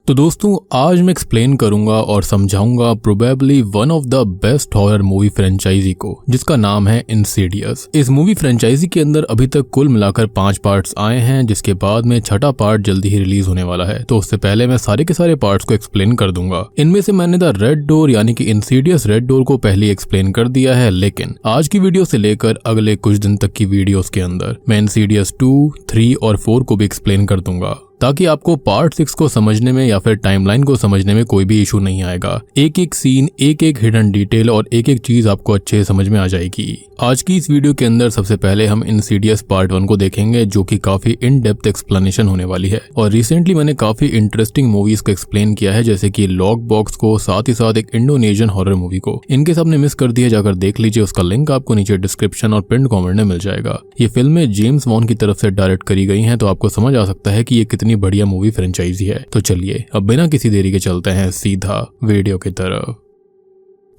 तो दोस्तों आज मैं एक्सप्लेन करूंगा और समझाऊंगा probably one of the best horror movie franchise को, जिसका नाम है इंसीडियस। इस मूवी फ्रेंचाइजी के अंदर अभी तक कुल मिलाकर 5 पार्ट्स आए हैं, जिसके बाद में छठा पार्ट जल्दी ही रिलीज होने वाला है। तो उससे पहले मैं सारे के सारे पार्ट्स को एक्सप्लेन कर दूंगा। इनमें से मैंने द रेड डोर यानी कि इंसीडियस रेड डोर को पहले एक्सप्लेन कर दिया है, लेकिन आज की वीडियो से लेकर अगले कुछ दिन तक की वीडियोस के अंदर मैं इंसीडियस 2, 3 और 4 को भी एक्सप्लेन कर दूंगा, ताकि आपको पार्ट 6 को समझने में या फिर टाइमलाइन को समझने में कोई भी इशू नहीं आएगा। एक एक सीन, एक एक हिडन डिटेल और एक एक चीज आपको अच्छे से समझ में आ जाएगी। आज की इस वीडियो के अंदर सबसे पहले हम इंसीडियस पार्ट 1 को देखेंगे, जो कि काफी इन डेप्थ एक्सप्लेनेशन होने वाली है। और रिसेंटली मैंने काफी इंटरेस्टिंग मूवीज को एक्सप्लेन किया है, जैसे कि लॉक बॉक्स को, साथ ही साथ एक इंडोनेशियन हॉरर मूवी को। इनके सबने मिस कर दिया, जाकर देख लीजिए, उसका लिंक आपको नीचे डिस्क्रिप्शन और पिन कमेंट में मिल जाएगा। ये फिल्में जेम्स वॉन की तरफ से डायरेक्ट करी गई हैं, तो आपको समझ आ सकता है कि ये कितनी बढ़िया मूवी फ्रेंचाइजी है। तो चलिए अब बिना किसी देरी के चलते हैं सीधा वीडियो की तरफ।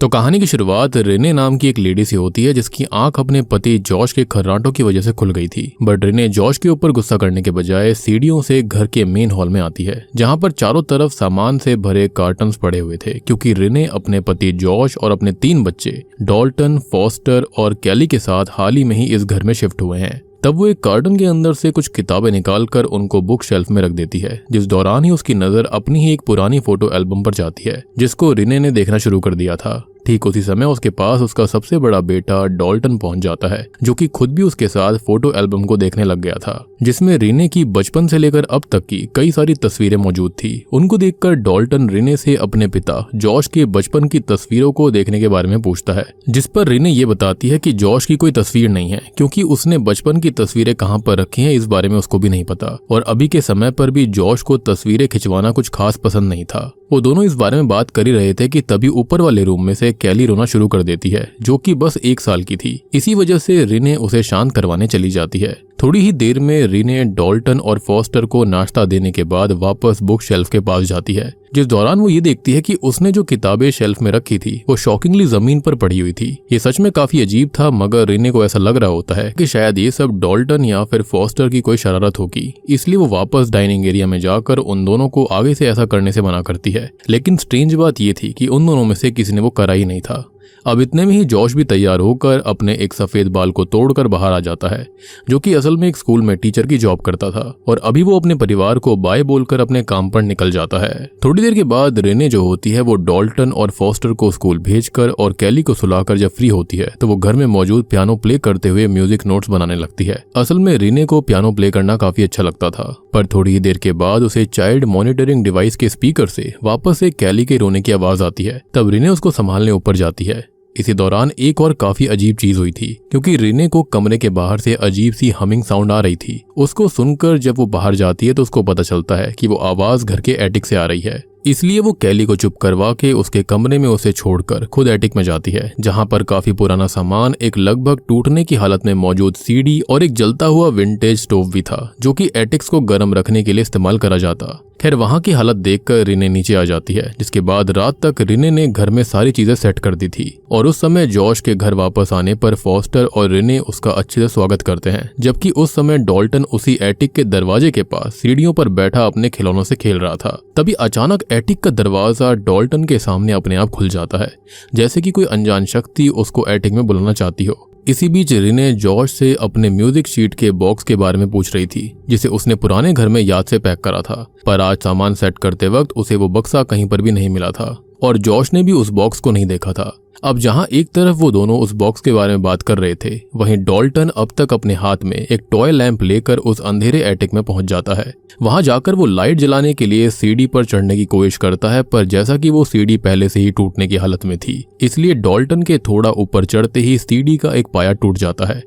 तो कहानी की शुरुआत रेने नाम की एक लेडी से होती है, जिसकी आंख अपने पति जॉश के खर्राटों की वजह से खुल गई थी। बट रेने जॉश के ऊपर गुस्सा करने के बजाय सीढ़ियों से घर के मेन हॉल में आती है, जहां पर चारों तरफ सामान से भरे कार्टन्स पड़े हुए थे, क्योंकि रेने अपने पति जॉश और अपने 3 बच्चे डॉल्टन, फॉस्टर और कैली के साथ हाल ही में ही इस घर में शिफ्ट हुए हैं। तब वो एक कार्टन के अंदर से कुछ किताबें निकालकर उनको बुक शेल्फ में रख देती है, जिस दौरान ही उसकी नजर अपनी ही एक पुरानी फोटो एल्बम पर जाती है, जिसको रेने ने देखना शुरू कर दिया था। ठीक उसी समय उसके पास उसका सबसे बड़ा बेटा डॉल्टन पहुंच जाता है, जो कि खुद भी उसके साथ फोटो एल्बम को देखने लग गया था, जिसमें रेने की बचपन से लेकर अब तक की कई सारी तस्वीरें मौजूद थी। उनको देखकर डॉल्टन रेने से अपने पिता जॉश के बचपन की तस्वीरों को देखने के बारे में पूछता है, जिस पर रेने ये बताती है कि जॉश की कोई तस्वीर नहीं है, क्योंकि उसने बचपन की तस्वीरें कहाँ पर रखी हैं इस बारे में उसको भी नहीं पता। और अभी के समय पर भी जॉश को तस्वीरें खिंचवाना कुछ खास पसंद नहीं था। वो दोनों इस बारे में बात कर ही रहे थे कि तभी ऊपर वाले रूम में से कैली रोना शुरू कर देती है, जो कि बस 1 साल की थी। इसी वजह से रेने उसे शांत करवाने चली जाती है। थोड़ी ही देर में रेने डॉल्टन और फॉस्टर को नाश्ता देने के बाद वापस बुक शेल्फ के पास जाती है, जिस दौरान वो ये देखती है कि उसने जो किताबें शेल्फ में रखी थी वो शॉकिंगली जमीन पर पड़ी हुई थी। ये सच में काफी अजीब था, मगर रेने को ऐसा लग रहा होता है कि शायद ये सब डॉल्टन या फिर फॉस्टर की कोई शरारत होगी, इसलिए वो वापस डाइनिंग एरिया में जाकर उन दोनों को आगे से ऐसा करने से मना करती है। लेकिन स्ट्रेंज बात ये थी कि उन दोनों में से किसी ने वो करा ही नहीं था। अब इतने में ही जॉश भी तैयार होकर अपने एक सफेद बाल को तोड़कर बाहर आ जाता है, जो कि असल में एक स्कूल में टीचर की जॉब करता था। और अभी वो अपने परिवार को बाय बोलकर अपने काम पर निकल जाता है। थोड़ी देर के बाद रेने जो होती है वो डॉल्टन और फॉस्टर को स्कूल भेजकर और कैली को सुलाकर जब फ्री होती है, तो वो घर में मौजूद पियानो प्ले करते हुए म्यूजिक नोट्स बनाने लगती है। असल में रेने को पियानो प्ले करना काफी अच्छा लगता था, पर थोड़ी ही देर के बाद उसे चाइल्ड मॉनिटरिंग डिवाइस के स्पीकर से वापस से कैली के रोने की आवाज आती है। तब रेने उसको संभालने ऊपर जाती है। इसी दौरान एक और काफी अजीब चीज हुई थी, क्योंकि रेने को कमरे के बाहर से अजीब सी हमिंग साउंड आ रही थी। उसको सुनकर जब वो बाहर जाती है तो उसको पता चलता है कि वो आवाज घर के एटिक से आ रही है। इसलिए वो कैली को चुप करवा के उसके कमरे में उसे छोड़कर खुद एटिक में जाती है, जहां पर काफी पुराना सामान, एक लगभग टूटने की हालत में मौजूद सीडी और एक जलता हुआ विंटेज स्टोव भी था, जो कि एटिक्स को गर्म रखने के लिए इस्तेमाल करा जाता। खैर वहां की हालत देखकर रेने नीचे आ जाती है, जिसके बाद रात तक रेने ने घर में सारी चीजें सेट कर दी थी। और उस समय जॉश के घर वापस आने पर फॉस्टर और रेने उसका अच्छे से स्वागत करते हैं, जबकि उस समय डॉल्टन उसी एटिक के दरवाजे के पास सीढ़ियों पर बैठा अपने खिलौनों से खेल रहा था। तभी अचानक एटिक का दरवाजा डॉल्टन के सामने अपने आप खुल जाता है, जैसे कि कोई अनजान शक्ति उसको एटिक में बुलाना चाहती हो। इसी बीच रेने जॉश से अपने म्यूजिक शीट के बॉक्स के बारे में पूछ रही थी, जिसे उसने पुराने घर में याद से पैक करा था। पर आज सामान सेट करते वक्त उसे वो बक्सा कहीं पर भी नहीं मिला था, और जॉश ने भी उस बॉक्स को नहीं देखा था। अब जहां एक तरफ वो दोनों उस बॉक्स के बारे में बात कर रहे थे, वहीं डॉल्टन अब तक अपने हाथ में एक टॉय लैंप लेकर उस अंधेरे एटिक में पहुंच जाता है। वहां जाकर वो लाइट जलाने के लिए सीढ़ी पर चढ़ने की कोशिश करता है, पर जैसा कि वो सीढ़ी पहले से ही टूटने की हालत में थी, इसलिए डॉल्टन के थोड़ा ऊपर चढ़ते ही सीढ़ी का एक पाया टूट जाता है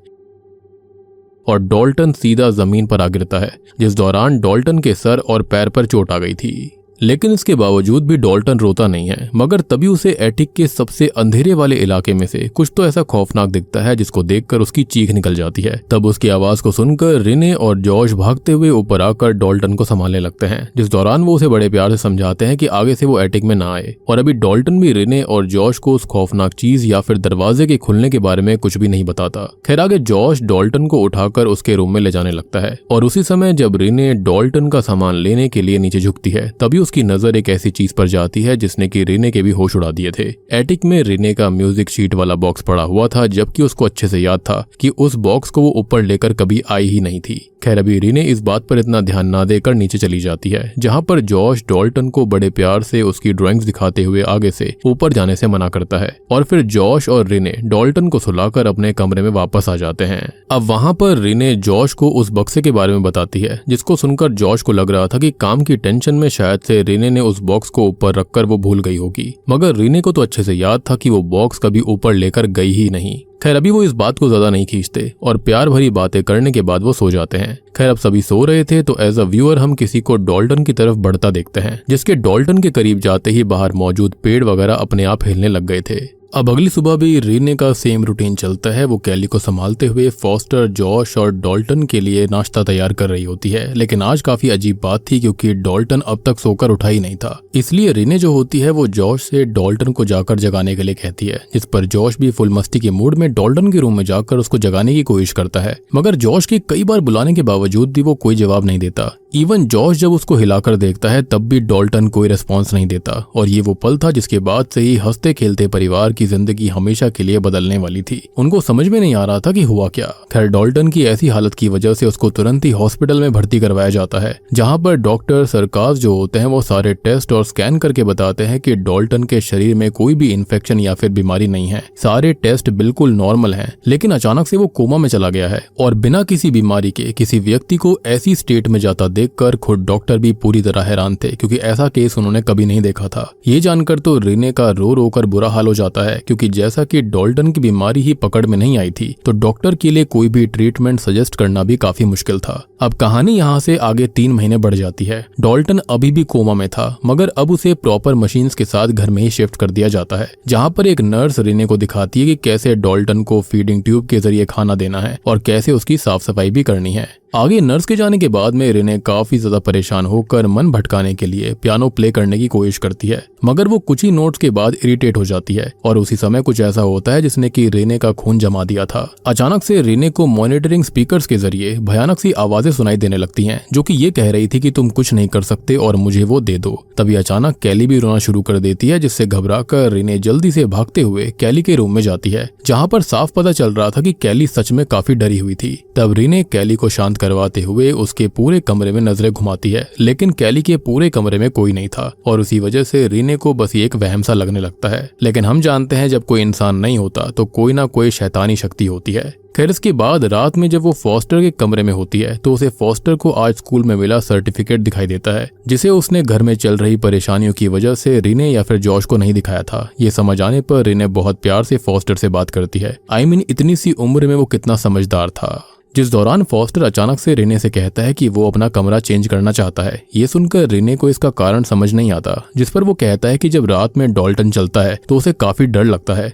और डॉल्टन सीधा जमीन पर आ गिरता है, जिस दौरान डॉल्टन के सर और पैर पर चोट आ गई थी। लेकिन इसके बावजूद भी डॉल्टन रोता नहीं है, मगर तभी उसे एटिक के सबसे अंधेरे वाले इलाके में से कुछ तो ऐसा खौफनाक दिखता है, जिसको देखकर उसकी चीख निकल जाती है। तब उसकी आवाज को सुनकर रेने और जॉश भागते हुए ऊपर आकर डॉल्टन को संभालने लगते हैं, जिस दौरान वो उसे बड़े प्यार से समझाते हैं कि आगे से वो एटिक में ना आए। और अभी डॉल्टन भी रेने और जॉश को उस खौफनाक चीज या फिर दरवाजे के खुलने के बारे में कुछ भी नहीं बताता। खैर आगे जॉश डॉल्टन को उठाकर उसके रूम में ले जाने लगता है, और उसी समय जब रेने डॉल्टन का सामान लेने के लिए नीचे झुकती है, तभी उसके उसकी नजर एक ऐसी चीज पर जाती है जिसने कि रीने के भी होश उड़ा दिए थे। एटिक में रीने का म्यूजिक शीट वाला बॉक्स पड़ा हुआ था, जबकि उसको अच्छे से याद था कि उस बॉक्स को वो ऊपर लेकर कभी आई ही नहीं थी। खैर अभी रीने इस बात पर इतना ध्यान ना देकर नीचे चली जाती है, जहाँ पर जॉश डॉल्टन को बड़े प्यार से उसकी ड्राइंग्स दिखाते हुए आगे से ऊपर जाने से मना करता है और फिर जॉश और रीने डॉल्टन को सुलाकर अपने कमरे में वापस आ जाते हैं। अब वहाँ पर रीने जॉश को उस बक्से के बारे में बताती है, जिसको सुनकर जॉश को लग रहा था कि काम की टेंशन में शायद से रीने ने उस बॉक्स को ऊपर रखकर वो भूल गई होगी, मगर रीने को तो अच्छे से याद था कि वो बॉक्स कभी ऊपर लेकर गई ही नहीं। खैर अभी वो इस बात को ज्यादा नहीं खींचते और प्यार भरी बातें करने के बाद वो सो जाते हैं। खैर अब सभी सो रहे थे तो एज अ व्यूअर हम किसी को डॉल्टन की तरफ बढ़ता देखते हैं, जिसके डॉल्टन के करीब जाते ही बाहर मौजूद पेड़ वगैरह अपने आप हिलने लग गए थे। अब अगली सुबह भी रीने का सेम रूटीन चलता है। वो कैली को संभालते हुए फॉस्टर, जॉश और डॉल्टन के लिए नाश्ता तैयार कर रही होती है, लेकिन आज काफी अजीब बात थी क्योंकि डॉल्टन अब तक सोकर उठा ही नहीं था। इसलिए रीने जो होती है वो जॉश से डॉल्टन को जाकर जगाने के लिए कहती है, जिस पर जॉश भी फुल मस्ती के मूड में डॉल्टन के रूम में जाकर उसको जगाने की कोशिश करता है, मगर जॉश के कई बार बुलाने के बावजूद भी वो कोई जवाब नहीं देता। इवन जॉश जब उसको हिलाकर देखता है तब भी डॉल्टन कोई रिस्पॉन्स नहीं देता और ये वो पल था जिसके बाद से ही हंसते खेलते परिवार की जिंदगी हमेशा के लिए बदलने वाली थी। उनको समझ में नहीं आ रहा था कि हुआ क्या। खैर डॉल्टन की ऐसी हालत की वजह से उसको तुरंत ही हॉस्पिटल में भर्ती करवाया जाता है, जहाँ पर डॉक्टर सरकाज जो होते हैं वो सारे टेस्ट और स्कैन करके बताते हैं कि डॉल्टन के शरीर में कोई भी इन्फेक्शन या फिर बीमारी नहीं है। सारे टेस्ट बिल्कुल नॉर्मल हैं, लेकिन अचानक से वो कोमा में चला गया है और बिना किसी बीमारी के किसी व्यक्ति को ऐसी स्टेट में जाता देखकर खुद डॉक्टर भी पूरी तरह हैरान थे, क्योंकि ऐसा केस उन्होंने कभी नहीं देखा था। ये जानकर तो रीने का रो रो कर बुरा हाल हो जाता है, क्योंकि जैसा कि डॉल्टन की बीमारी ही पकड़ में नहीं आई थी तो डॉक्टर के लिए कोई भी ट्रीटमेंट सजेस्ट करना भी काफी मुश्किल था। अब कहानी यहाँ से आगे 3 महीने बढ़ जाती है। डॉल्टन अभी भी कोमा में था, मगर अब उसे प्रॉपर मशीन्स के साथ घर में ही शिफ्ट कर दिया जाता है, जहाँ पर एक नर्स रीने को दिखाती है कि कैसे डॉल्टन को फीडिंग ट्यूब के जरिए खाना देना है और कैसे उसकी साफ सफाई भी करनी है। आगे नर्स के जाने के बाद में रीने काफी ज्यादा परेशान होकर मन भटकाने के लिए पियानो प्ले करने की कोशिश करती है, मगर वो कुछ ही नोट्स के बाद इरिटेट हो जाती है और उसी समय कुछ ऐसा होता है जिसने कि रीने का खून जमा दिया था। अचानक से रीने को मॉनिटरिंग स्पीकर्स के जरिए भयानक सी आवाजें सुनाई देने लगती हैं, जो कि ये कह रही थी कि तुम कुछ नहीं कर सकते और मुझे वो दे दो। तभी अचानक कैली भी रोना शुरू कर देती है, जिससे घबराकर रीने जल्दी से भागते हुए कैली के रूम में जाती है, जहाँ पर साफ पता चल रहा था कि कैली सच में काफी डरी हुई थी। तब रीने कैली को शांत करवाते हुए उसके पूरे कमरे में नजरें घुमाती है, लेकिन कैली के पूरे कमरे में कोई नहीं था और उसी वजह से रीने को बस एक वहम सा लगने लगता है। लेकिन हम जानते हैं जब कोई इंसान नहीं होता तो कोई ना कोई शैतानी शक्ति होती है। खैर इसके बाद रात में जब वो फॉस्टर के कमरे में होती है तो उसे फॉस्टर को आज स्कूल में मिला सर्टिफिकेट दिखाई देता है, जिसे उसने घर में चल रही परेशानियों की वजह से रीने या फिर जॉश को नहीं दिखाया था। ये समझ आने पर रीने बहुत प्यार से फॉस्टर से बात करती है। आई मीन इतनी सी उम्र में वो कितना समझदार था। जिस दौरान फॉस्टर अचानक से रीने से कहता है कि वो अपना कमरा चेंज करना चाहता है। ये सुनकर रीने को इसका कारण समझ नहीं आता, जिस पर वो कहता है कि जब रात में डॉल्टन चलता है तो उसे काफी डर लगता है।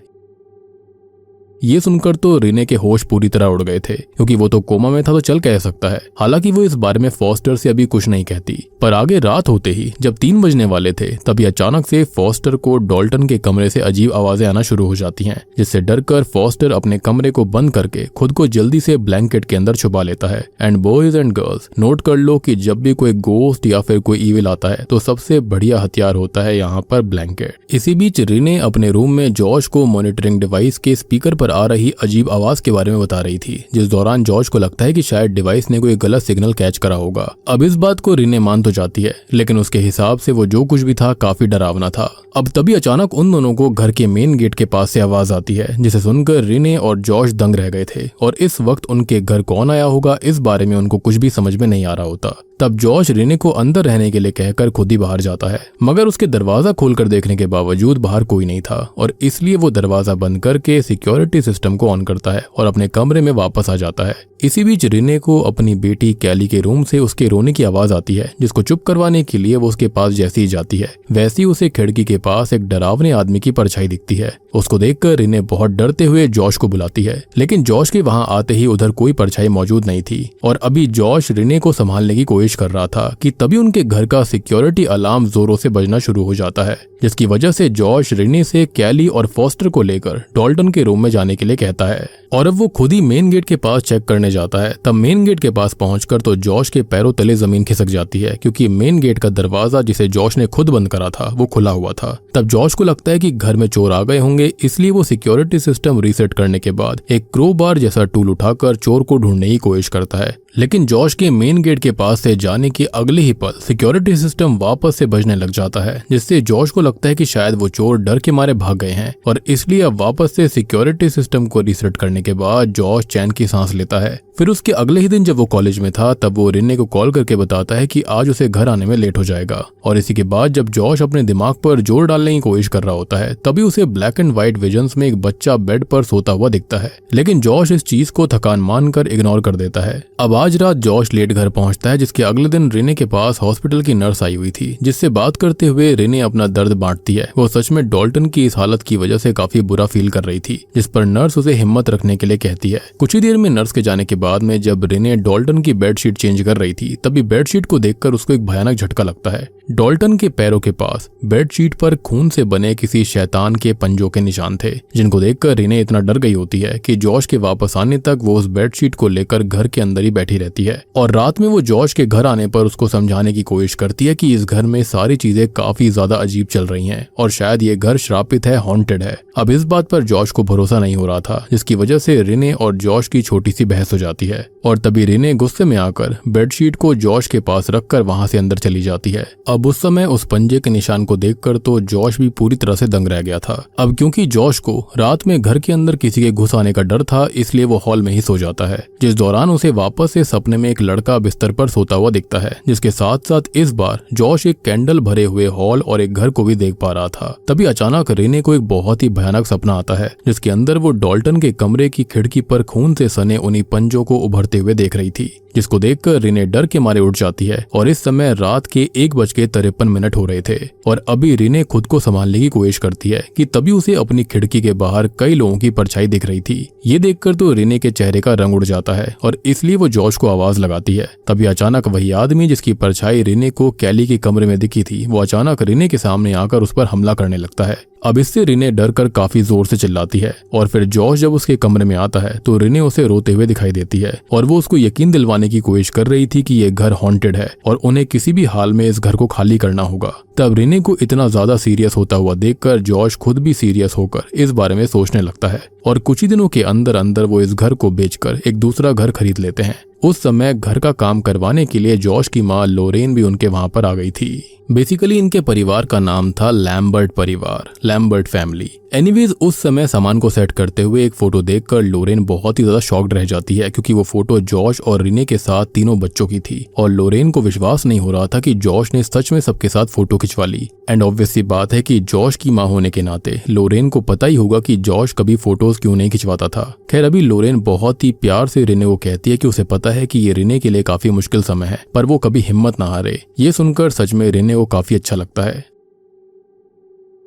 ये सुनकर तो रीने के होश पूरी तरह उड़ गए थे, क्योंकि वो तो कोमा में था तो चल कह सकता है। हालांकि वो इस बारे में फॉस्टर से अभी कुछ नहीं कहती। पर आगे रात होते ही जब 3 बजने वाले थे तभी अचानक से फॉस्टर को डॉल्टन के कमरे से अजीब आवाजें आना शुरू हो जाती हैं, जिससे डरकर फॉस्टर अपने कमरे को बंद करके खुद को जल्दी से ब्लैंकेट के अंदर छुपा लेता है। And boys and girls, note कर लो कि जब भी कोई गोस्ट या फिर कोई ईविल आता है तो सबसे बढ़िया हथियार होता है यहाँ पर ब्लैंकेट। इसी बीच रीने अपने रूम में जॉश को मॉनिटरिंग डिवाइस के स्पीकर पर आ रही अजीब आवाज के बारे में बता रही थी, जिस दौरान जॉश को लगता है कि शायद डिवाइस ने कोई गलत सिग्नल कैच करा होगा। अब इस बात को रीने मान तो जाती है, लेकिन उसके हिसाब से वो जो कुछ भी था काफी डरावना था। अब तभी अचानक उन दोनों को घर के मेन गेट के पास से आवाज आती है, जिसे सुनकर रीने और जॉश दंग रह गए थे और इस वक्त उनके घर कौन आया होगा इस बारे में उनको कुछ भी समझ में नहीं आ रहा होता। तब जॉश रीने को अंदर रहने के लिए कहकर खुद ही बाहर जाता है, मगर उसके दरवाजा खोलकर देखने के बावजूद बाहर कोई नहीं था और इसलिए वो दरवाजा बंद करके सिक्योरिटी सिस्टम को ऑन करता है और अपने कमरे में वापस आ जाता है। इसी बीच रीने को अपनी बेटी कैली के रूम से उसके रोने की आवाज आती है, जिसको चुप करवाने के लिए वो उसके पास जैसे ही जाती है वैसे ही उसे खिड़की के पास एक डरावने आदमी की परछाई दिखती है। उसको देखकर रीने बहुत डरते हुए जॉश को बुलाती है, लेकिन जॉश के वहां आते ही उधर कोई परछाई मौजूद नहीं थी और अभी जॉश रीने को संभालने की कोशिश कर रहा था कि तभी उनके घर का सिक्योरिटी अलार्म जोरों से बजना शुरू हो जाता है। जिसकी वजह से जॉश रेने से कैली और फॉस्टर को लेकर डॉल्टन के रूम में जाने के लिए कहता है और अब वो खुद ही मेन गेट के पास चेक करने जाता है। तब मेन गेट के पास पहुंचकर तो जॉश के पैरों तले जमीन खिसक जाती है क्योंकि मेन गेट का दरवाजा जिसे जॉश ने खुद बंद करा था वो खुला हुआ था। तब जॉश को लगता है कि घर में चोर आ गए होंगे, इसलिए वो सिक्योरिटी सिस्टम रीसेट करने के बाद एक क्रोबार जैसा टूल उठाकर चोर को ढूंढने की कोशिश करता है। लेकिन जॉश के मेन गेट के पास से जाने के अगले ही पल सिक्योरिटी सिस्टम वापस से बजने लग जाता है, जिससे जॉश को लगता है कि शायद वो चोर डर के मारे भाग गए हैं और इसलिए अब वापस से सिक्योरिटी सिस्टम को रीसेट करने के बाद जॉश चैन की सांस लेता है। फिर उसके अगले ही दिन जब वो कॉलेज में था तब वो रेने को कॉल करके बताता है कि आज उसे घर आने में लेट हो जाएगा और इसी के बाद जब जॉश अपने दिमाग पर जोर डालने की कोशिश कर रहा होता है तभी उसे ब्लैक एंड व्हाइट विजन्स में एक बच्चा बेड पर सोता हुआ दिखता है। लेकिन जॉश इस चीज को थकान मानकर इग्नोर कर देता है। अब आज रात जॉश लेट घर पहुंचता है, जिसके अगले दिन रेने के पास हॉस्पिटल की नर्स आई हुई थी, जिससे बात करते हुए रेने अपना दर्द बांटती है। वो सच में डॉल्टन की इस हालत की वजह से काफी बुरा फील कर रही थी, जिस पर नर्स उसे हिम्मत रखने के लिए कहती है। कुछ ही देर में नर्स के जाने के बाद में जब रेने डॉल्टन की बेडशीट चेंज कर रही थी तभी बेडशीट को देखकर उसको एक भयानक झटका लगता है। डॉल्टन के पैरों के पास बेडशीट पर खून से बने किसी शैतान के पंजों के निशान थे, जिनको देखकर रेने इतना डर गई होती है कि जॉश के वापस आने तक वो उस बेडशीट को लेकर घर के अंदर ही बैठी रहती है। और रात में वो जॉश के घर आने पर उसको समझाने की कोशिश करती है कि इस घर में सारी चीजें काफी ज्यादा अजीब चल रही हैं और शायद ये घर श्रापित है, हॉन्टेड है। अब इस बात पर जॉश को भरोसा नहीं हो रहा था, जिसकी वजह से रेने और जॉश की छोटी सी बहस हो जाती है और तभी रेने गुस्से में आकर बेडशीट को जॉश के पास रखकर वहां से अंदर चली जाती है। अब उस समय उस पंजे के निशान को देखकर तो जॉश भी पूरी तरह से दंग रह गया था। अब क्योंकि जॉश को रात में घर के अंदर किसी के घुस आने का डर था, इसलिए वो हॉल में ही सो जाता है, जिस दौरान उसे वापस से सपने में एक लड़का बिस्तर पर सोता हुआ दिखता है, जिसके साथ साथ इस बार जॉश एक कैंडल भरे हुए हॉल और एक घर को भी देख पा रहा था। तभी अचानक रेने को एक बहुत ही भयानक सपना आता है, जिसके अंदर वो डॉल्टन के कमरे की खिड़की पर खून से सने उन्हीं पंजों को उभरते हुए देख रही थी, जिसको देखकर रेने डर के मारे उठ जाती है। और इस समय रात के 1:53 हो रहे थे और अभी रेने खुद को संभालने की कोशिश करती है कि तभी उसे अपनी खिड़की के बाहर कई लोगों की परछाई दिख रही थी। ये देखकर तो रेने के चेहरे का रंग उड़ जाता है और इसलिए वो जॉश को आवाज लगाती है। तभी अचानक वही आदमी जिसकी परछाई रेने को कैली के कमरे में दिखी थी, वो अचानक रेने के सामने आकर उस पर हमला करने लगता है। अब इससे रेने डर कर काफी जोर से चिल्लाती है और फिर जॉश जब उसके कमरे में आता है तो रेने उसे रोते हुए दिखाई देती है और वो उसको यकीन दिलवाने की कोशिश कर रही थी कि ये घर हॉन्टेड है और उन्हें किसी भी हाल में इस घर को खाली करना होगा। तब रेने को इतना ज्यादा सीरियस होता हुआ देखकर जॉश खुद भी सीरियस होकर इस बारे में सोचने लगता है और कुछ ही दिनों के अंदर अंदर वो इस घर को बेचकर एक दूसरा घर खरीद लेते हैं। उस समय घर का काम करवाने के लिए जॉश की माँ लोरेन भी उनके वहां पर आ गई थी। बेसिकली इनके परिवार का नाम था लैम्बर्ट परिवार, लैम्बर्ट फैमिली। एनीवेज उस समय सामान को सेट करते हुए एक फोटो देखकर लोरेन बहुत ही ज्यादा शॉक्ड रह जाती है, क्योंकि वो फोटो जॉश और रिने के साथ तीनों बच्चों की थी और लोरेन को विश्वास नहीं हो रहा था कि जॉश ने सच में सबके साथ फोटो खिंचवा ली। एंड ऑब्वियस सी बात है कि जॉश की माँ होने के नाते लोरेन को पता ही होगा कि जॉश कभी फोटोज क्यों नहीं खिंचवाता था। खैर अभी लोरेन बहुत ही प्यार से रिने को कहती है कि उसे पता है कि ये रिने के लिए काफी मुश्किल समय है, पर वो कभी हिम्मत ना हारे। ये सुनकर सच में रिने को काफी अच्छा लगता है।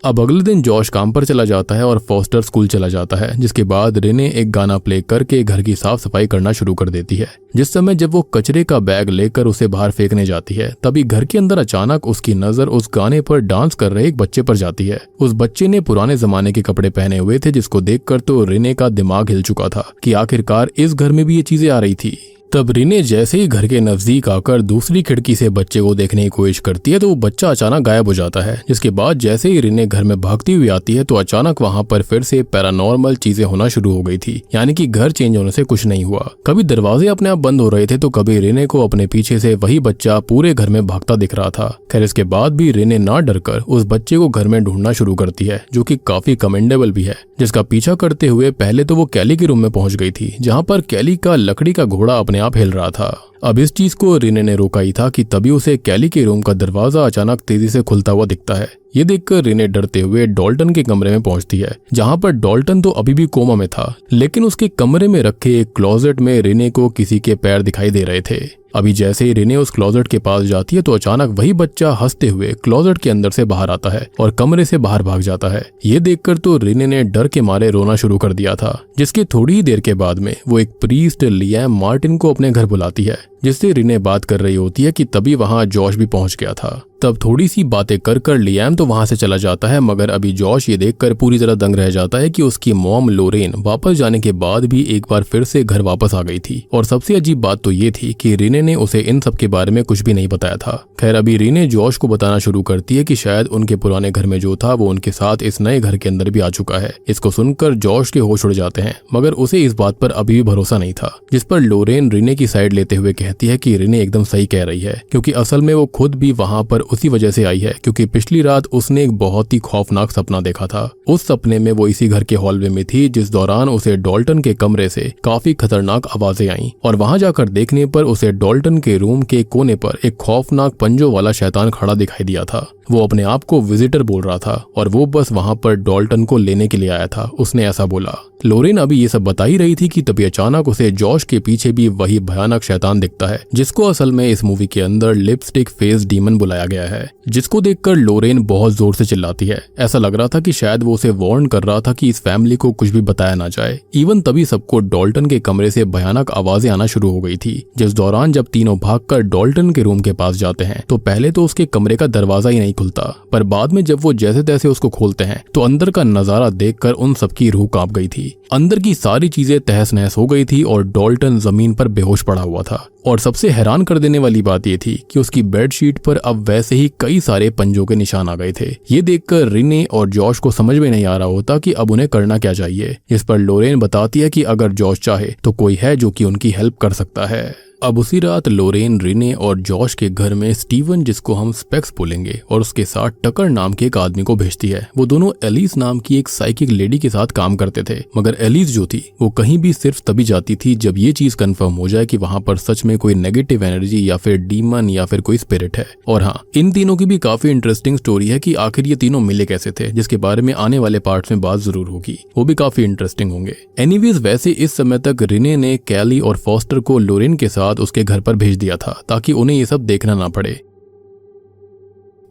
अब अगले दिन जॉश काम पर चला जाता है और फॉस्टर स्कूल चला जाता है, जिसके बाद रिने एक गाना प्ले करके घर की साफ सफाई करना शुरू कर देती है। जिस समय जब वो कचरे का बैग लेकर उसे बाहर फेंकने जाती है, तभी घर के अंदर अचानक उसकी नजर उस गाने पर डांस कर रहे एक बच्चे पर जाती है। उस बच्चे ने पुराने जमाने के कपड़े पहने हुए थे, जिसको देखकर तो रिने का दिमाग हिल चुका था कि आखिरकार इस घर में भी ये चीजें आ रही थी। तब रिने जैसे ही घर के नजदीक आकर दूसरी खिड़की से बच्चे को देखने की कोशिश करती है तो वो बच्चा अचानक गायब हो जाता है। जिसके बाद जैसे ही रिने घर में भागती हुई आती है तो अचानक वहां पर फिर से पैरानॉर्मल चीजें होना शुरू हो गई थी, यानी कि घर चेंज होने से कुछ नहीं हुआ। कभी दरवाजे अपने आप बंद हो रहे थे तो कभी रिने को अपने पीछे से वही बच्चा पूरे घर में भागता दिख रहा था। खैर इसके बाद भी रिने ना डरकर उस बच्चे को घर में ढूंढना शुरू करती है, जो कि काफी कमेंडेबल भी है। जिसका पीछा करते हुए पहले तो वो कैली के रूम में पहुंच गई थी, जहां पर कैली का लकड़ी का घोड़ा अपने आप हिल रहा था। अब इस चीज को रिने ने रोका ही था कि तभी उसे कैली के रूम का दरवाजा अचानक तेजी से खुलता हुआ दिखता है। ये देखकर रिने डरते हुए डॉल्टन के कमरे में पहुंचती है, जहां पर डॉल्टन तो अभी भी कोमा में था, लेकिन उसके कमरे में रखे एक क्लोजेट में रिने को किसी के पैर दिखाई दे रहे थे। अभी जैसे ही रिने उस क्लोजेट के पास जाती है तो अचानक वही बच्चा हंसते हुए क्लोजेट के अंदर से बाहर आता है और कमरे से बाहर भाग जाता है। ये देखकर तो रिने ने डर के मारे रोना शुरू कर दिया था। जिसके थोड़ी ही देर के बाद में वो एक प्रीस्ट लियाम मार्टिन को अपने घर बुलाती है, जिससे रिने बात कर रही होती है कि तभी वहां जॉश भी पहुंच गया था। तब थोड़ी सी बातें कर लियाम तो वहां से चला जाता है, मगर अभी जॉश ये देखकर पूरी तरह दंग रह जाता है कि उसकी मॉम लोरेन वापस जाने के बाद भी एक बार फिर से घर वापस आ गई थी। और सबसे अजीब बात तो ये थी कि रिने ने उसे इन सब के बारे में कुछ भी नहीं बताया था। खैर अभी रिने जॉश को बताना शुरू करती है कि शायद उनके पुराने घर में जो था वो उनके साथ इस नए घर के अंदर भी आ चुका है। इसको सुनकर जॉश के होश उड़ जाते हैं, मगर उसे इस बात पर अभी भी भरोसा नहीं था। जिस पर लोरेन रिने की साइड लेते हुए कहती है कि रिने एकदम सही कह रही है, क्योंकि असल में वो खुद भी वहां पर उसी वजह से आई है, क्योंकि पिछली रात उसने एक बहुत ही खौफनाक सपना देखा था। उस सपने में वो इसी घर के हॉलवे में थी, जिस दौरान उसे डॉल्टन के कमरे से काफी खतरनाक आवाजें आईं और वहां जाकर देखने पर उसे डॉल्टन के रूम के कोने पर एक खौफनाक पंजों वाला शैतान खड़ा दिखाई दिया था। वो अपने आप को विजिटर बोल रहा था और वो बस वहां पर डॉल्टन को लेने के लिए आया था, उसने ऐसा बोला। लोरेन अभी ये सब बता ही रही थी कि तभी अचानक उसे जॉश के पीछे भी वही भयानक शैतान दिखता है, जिसको असल में इस मूवी के अंदर लिपस्टिक फेस डीमन बुलाया गया है। जिसको देखकर लोरेन बहुत जोर से चिल्लाती है। ऐसा लग रहा था कि शायद वो उसे वार्न कर रहा था कि इस फैमिली को कुछ भी बताया ना जाए। इवन तभी सबको डॉल्टन के कमरे से भयानक आवाजें आना शुरू हो गई थी, जिस दौरान जब तीनों भागकर डॉल्टन के रूम के पास जाते हैं तो पहले तो उसके कमरे का दरवाजा ही नहीं खुलता, पर बाद में जब वो जैसे तैसे उसको खोलते हैं तो अंदर का नजारा देखकर उन सबकी रूह कांप गई थी। अंदर की सारी चीजें तहस नहस हो गई थी और डॉल्टन जमीन पर बेहोश पड़ा हुआ था। और सबसे हैरान कर देने वाली बात ये थी कि उसकी बेडशीट पर अब वैसे ही कई सारे पंजों के निशान आ गए थे। ये देखकर रिने और जॉश को समझ में नहीं आ रहा होता कि अब उन्हें करना क्या चाहिए। इस पर लोरेन बताती है कि अगर जॉश चाहे तो कोई है जो कि उनकी हेल्प कर सकता है। अब उसी रात लोरेन रिने और जॉश के घर में स्टीवन, जिसको हम स्पेक्स बोलेंगे, और उसके साथ टकर नाम के एक आदमी को भेजती है। वो दोनों एलिस नाम की एक साइकिक लेडी के साथ काम करते थे, मगर एलिस जो थी वो कहीं भी सिर्फ तभी जाती थी जब ये चीज कंफर्म हो जाए कि वहां पर सच में कोई नेगेटिव एनर्जी या फिर डीमन या फिर कोई स्पिरिट है। और हाँ, इन तीनों की भी काफी इंटरेस्टिंग स्टोरी है कि आखिर ये तीनों मिले कैसे थे, जिसके बारे में आने वाले पार्ट्स में बात जरूर होगी, वो भी काफी इंटरेस्टिंग होंगे। एनीवेज वैसे इस समय तक रिने ने कैली और फॉस्टर को लोरेन के साथ उसके घर पर भेज दिया था ताकि उन्हें ये सब देखना ना पड़े।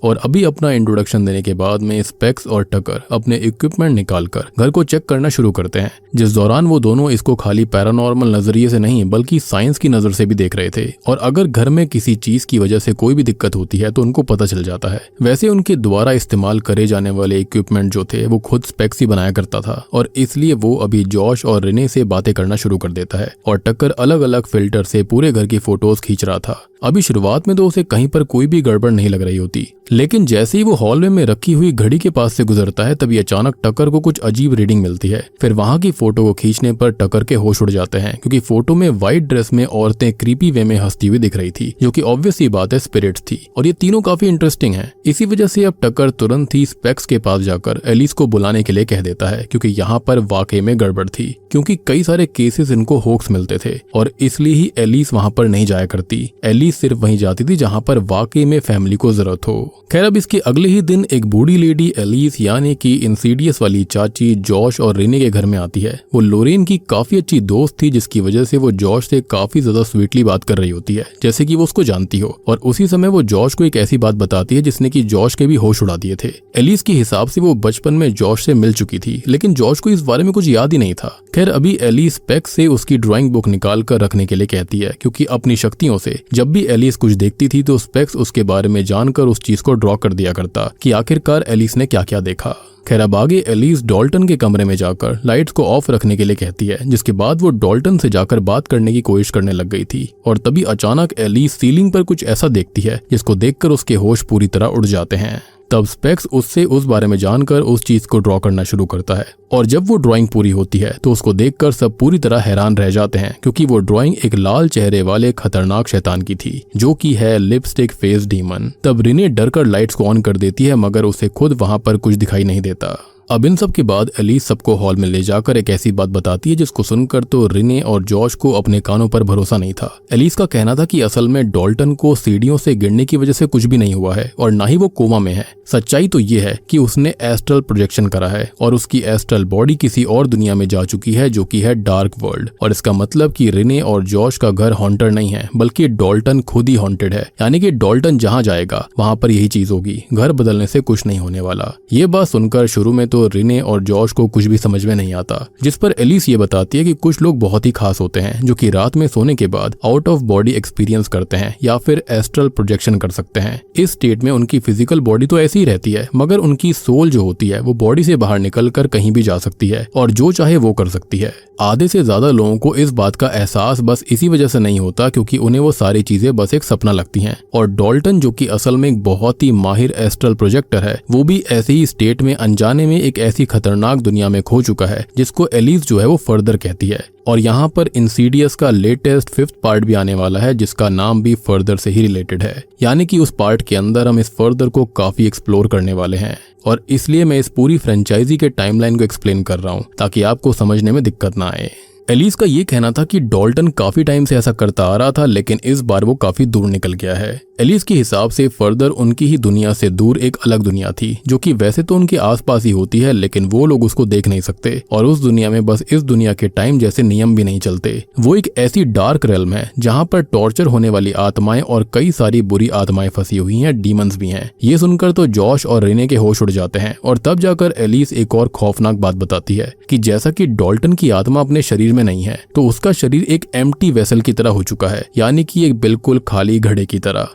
और अभी अपना इंट्रोडक्शन देने के बाद में स्पेक्स और टकर अपने इक्विपमेंट निकालकर घर को चेक करना शुरू करते हैं, जिस दौरान वो दोनों इसको खाली पैरानॉर्मल नजरिए से नहीं बल्कि साइंस की नजर से भी देख रहे थे। और अगर घर में किसी चीज की वजह से कोई भी दिक्कत होती है तो उनको पता चल जाता है। वैसे उनके द्वारा इस्तेमाल करे जाने वाले इक्विपमेंट जो थे वो खुद स्पेक्स ही बनाया करता था, और इसलिए वो अभी जॉश और रिने से बातें करना शुरू कर देता है और टक्कर अलग अलग फिल्टर से पूरे घर की फोटोज खींच रहा था। अभी शुरुआत में तो उसे कहीं पर कोई भी गड़बड़ नहीं लग रही होती, लेकिन जैसे ही वो हॉलवे में रखी हुई घड़ी के पास से गुजरता है तभी अचानक टकर को कुछ अजीब रीडिंग मिलती है। फिर वहां की फोटो को खींचने पर टकर के होश उड़ जाते हैं, क्योंकि फोटो में व्हाइट ड्रेस में औरतें क्रीपी वे में हंसती हुई दिख रही थी, जो कि ऑब्वियस ही बात है स्पिरिट्स थी। और ये तीनों काफी इंटरेस्टिंग है। इसी वजह से अब टकर तुरंत ही स्पेक्स के पास जाकर एलिस को बुलाने के लिए कह देता है, क्योंकि यहाँ पर वाकई में गड़बड़ थी, क्योंकि कई सारे केसेस इनको होक्स मिलते थे और इसलिए ही एलिस वहां पर नहीं जाया करती। एलिस सिर्फ वहीं जाती थी जहां पर वाकई में फैमिली को जरूरत हो। खैर अब इसके अगले ही दिन एक बूढ़ी लेडी एलिस यानी कि इंसीडियस वाली चाची जॉश और रिने के घर में आती है। वो लोरेन की काफी अच्छी दोस्त थी, जिसकी वजह से वो जॉश से काफी ज्यादा स्वीटली बात कर रही होती है, जैसे कि वो उसको जानती हो। और उसी समय वो जॉश को एक ऐसी बात बताती है जिसने कि जॉश के भी होश उड़ा दिए थे। एलिस के हिसाब से वो बचपन में जॉश से मिल चुकी थी, लेकिन जॉश को इस बारे में कुछ याद ही नहीं था। खैर अभी एलिस स्पेक्स से उसकी ड्राइंग बुक निकाल कर रखने के लिए कहती है, क्योंकि अपनी शक्तियों से जब भी एलिस कुछ देखती थी तो स्पेक्स उसके बारे में जानकर उस चीज को ड्रॉ कर दिया करता कि आखिरकार एलिस ने क्या क्या देखा। खैर अब आगे एलिस डॉल्टन के कमरे में जाकर लाइट्स को ऑफ रखने के लिए कहती है, जिसके बाद वो डॉल्टन से जाकर बात करने की कोशिश करने लग गई थी। और तभी अचानक एलिस सीलिंग पर कुछ ऐसा देखती है जिसको देखकर उसके होश पूरी तरह उड़ जाते हैं। तब स्पेक्स उससे उस बारे में जानकर उस चीज को ड्रॉ करना शुरू करता है, और जब वो ड्राइंग पूरी होती है तो उसको देखकर सब पूरी तरह हैरान रह जाते हैं, क्योंकि वो ड्राइंग एक लाल चेहरे वाले खतरनाक शैतान की थी, जो कि है लिपस्टिक फेस डीमन। तब रिने डरकर लाइट्स को ऑन कर देती है, मगर उसे खुद वहां पर कुछ दिखाई नहीं देता। अब इन सब के बाद एलिस सबको हॉल में ले जाकर एक ऐसी बात बताती है जिसको सुनकर तो रिने और जॉश को अपने कानों पर भरोसा नहीं था। एलिस का कहना था कि असल में डॉल्टन को सीढ़ियों से गिरने की वजह से कुछ भी नहीं हुआ है और ना ही वो कोमा में है। सच्चाई तो ये है कि उसने एस्ट्रल प्रोजेक्शन करा है और उसकी एस्ट्रल बॉडी किसी और दुनिया में जा चुकी है, जो कि है डार्क वर्ल्ड। और इसका मतलब कि रिने और जॉश का घर हॉन्टेड नहीं है, बल्कि डॉल्टन खुद ही हॉन्टेड है। यानी कि डॉल्टन जहाँ जाएगा वहां पर यही चीज होगी, घर बदलने से कुछ नहीं होने वाला। ये बात सुनकर शुरू में तो तो रिने और जॉश को कुछ भी समझ में नहीं आता, जिस पर एलिस ये बताती है कि कुछ लोग बहुत ही खास होते हैं जो कि रात में सोने के बाद आउट ऑफ बॉडी एक्सपीरियंस करते हैं या फिर एस्ट्रल प्रोजेक्शन कर सकते हैं। इस स्टेट में उनकी फिजिकल बॉडी तो ऐसी ही रहती है, मगर उनकी सोल जो होती है वो बॉडी से बाहर निकल कर कहीं भी जा सकती है और जो चाहे वो कर सकती है। आधे से ज्यादा लोगों को इस बात का एहसास बस इसी वजह से नहीं होता क्योंकि उन्हें वो सारी चीजें बस एक सपना लगती हैं। और डॉल्टन जो कि असल में एक बहुत ही माहिर एस्ट्रल प्रोजेक्टर है, वो भी ऐसे ही स्टेट में अनजाने में एक ऐसी खतरनाक दुनिया में खो चुका है जिसको एलिस जो है वो फर्दर कहती है। और यहाँ पर इंसीडियस का लेटेस्ट 5th पार्ट भी आने वाला है जिसका नाम भी फर्दर से ही रिलेटेड है, यानी कि उस पार्ट के अंदर हम इस फर्दर को काफी एक्सप्लोर करने वाले हैं। और इसलिए मैं इस पूरी फ्रेंचाइजी के टाइमलाइन को एक्सप्लेन कर रहा हूँ ताकि आपको समझने में दिक्कत ना आए। एलिस का ये कहना था कि डॉल्टन काफी टाइम से ऐसा करता आ रहा था, लेकिन इस बार वो काफी दूर निकल गया है। एलिस के हिसाब से फर्दर उनकी ही दुनिया से दूर एक अलग दुनिया थी जो कि वैसे तो उनके आसपास ही होती है, लेकिन वो लोग उसको देख नहीं सकते और उस दुनिया में बस इस दुनिया के टाइम जैसे नियम भी नहीं चलते। वो एक ऐसी डार्क रेल्म है जहाँ पर टॉर्चर होने वाली आत्माएं और कई सारी बुरी आत्माएं फंसी हुई हैं, डीमंस भी हैं। ये सुनकर तो जॉश और रिने के होश उड़ जाते हैं और तब जाकर एलिस एक और खौफनाक बात बताती है कि जैसा कि डॉल्टन की आत्मा अपने शरीर में नहीं है तो उसका शरीर एक एम्प्टी वेसल की तरह हो चुका है, यानी कि एक बिल्कुल खाली घड़े की तरह,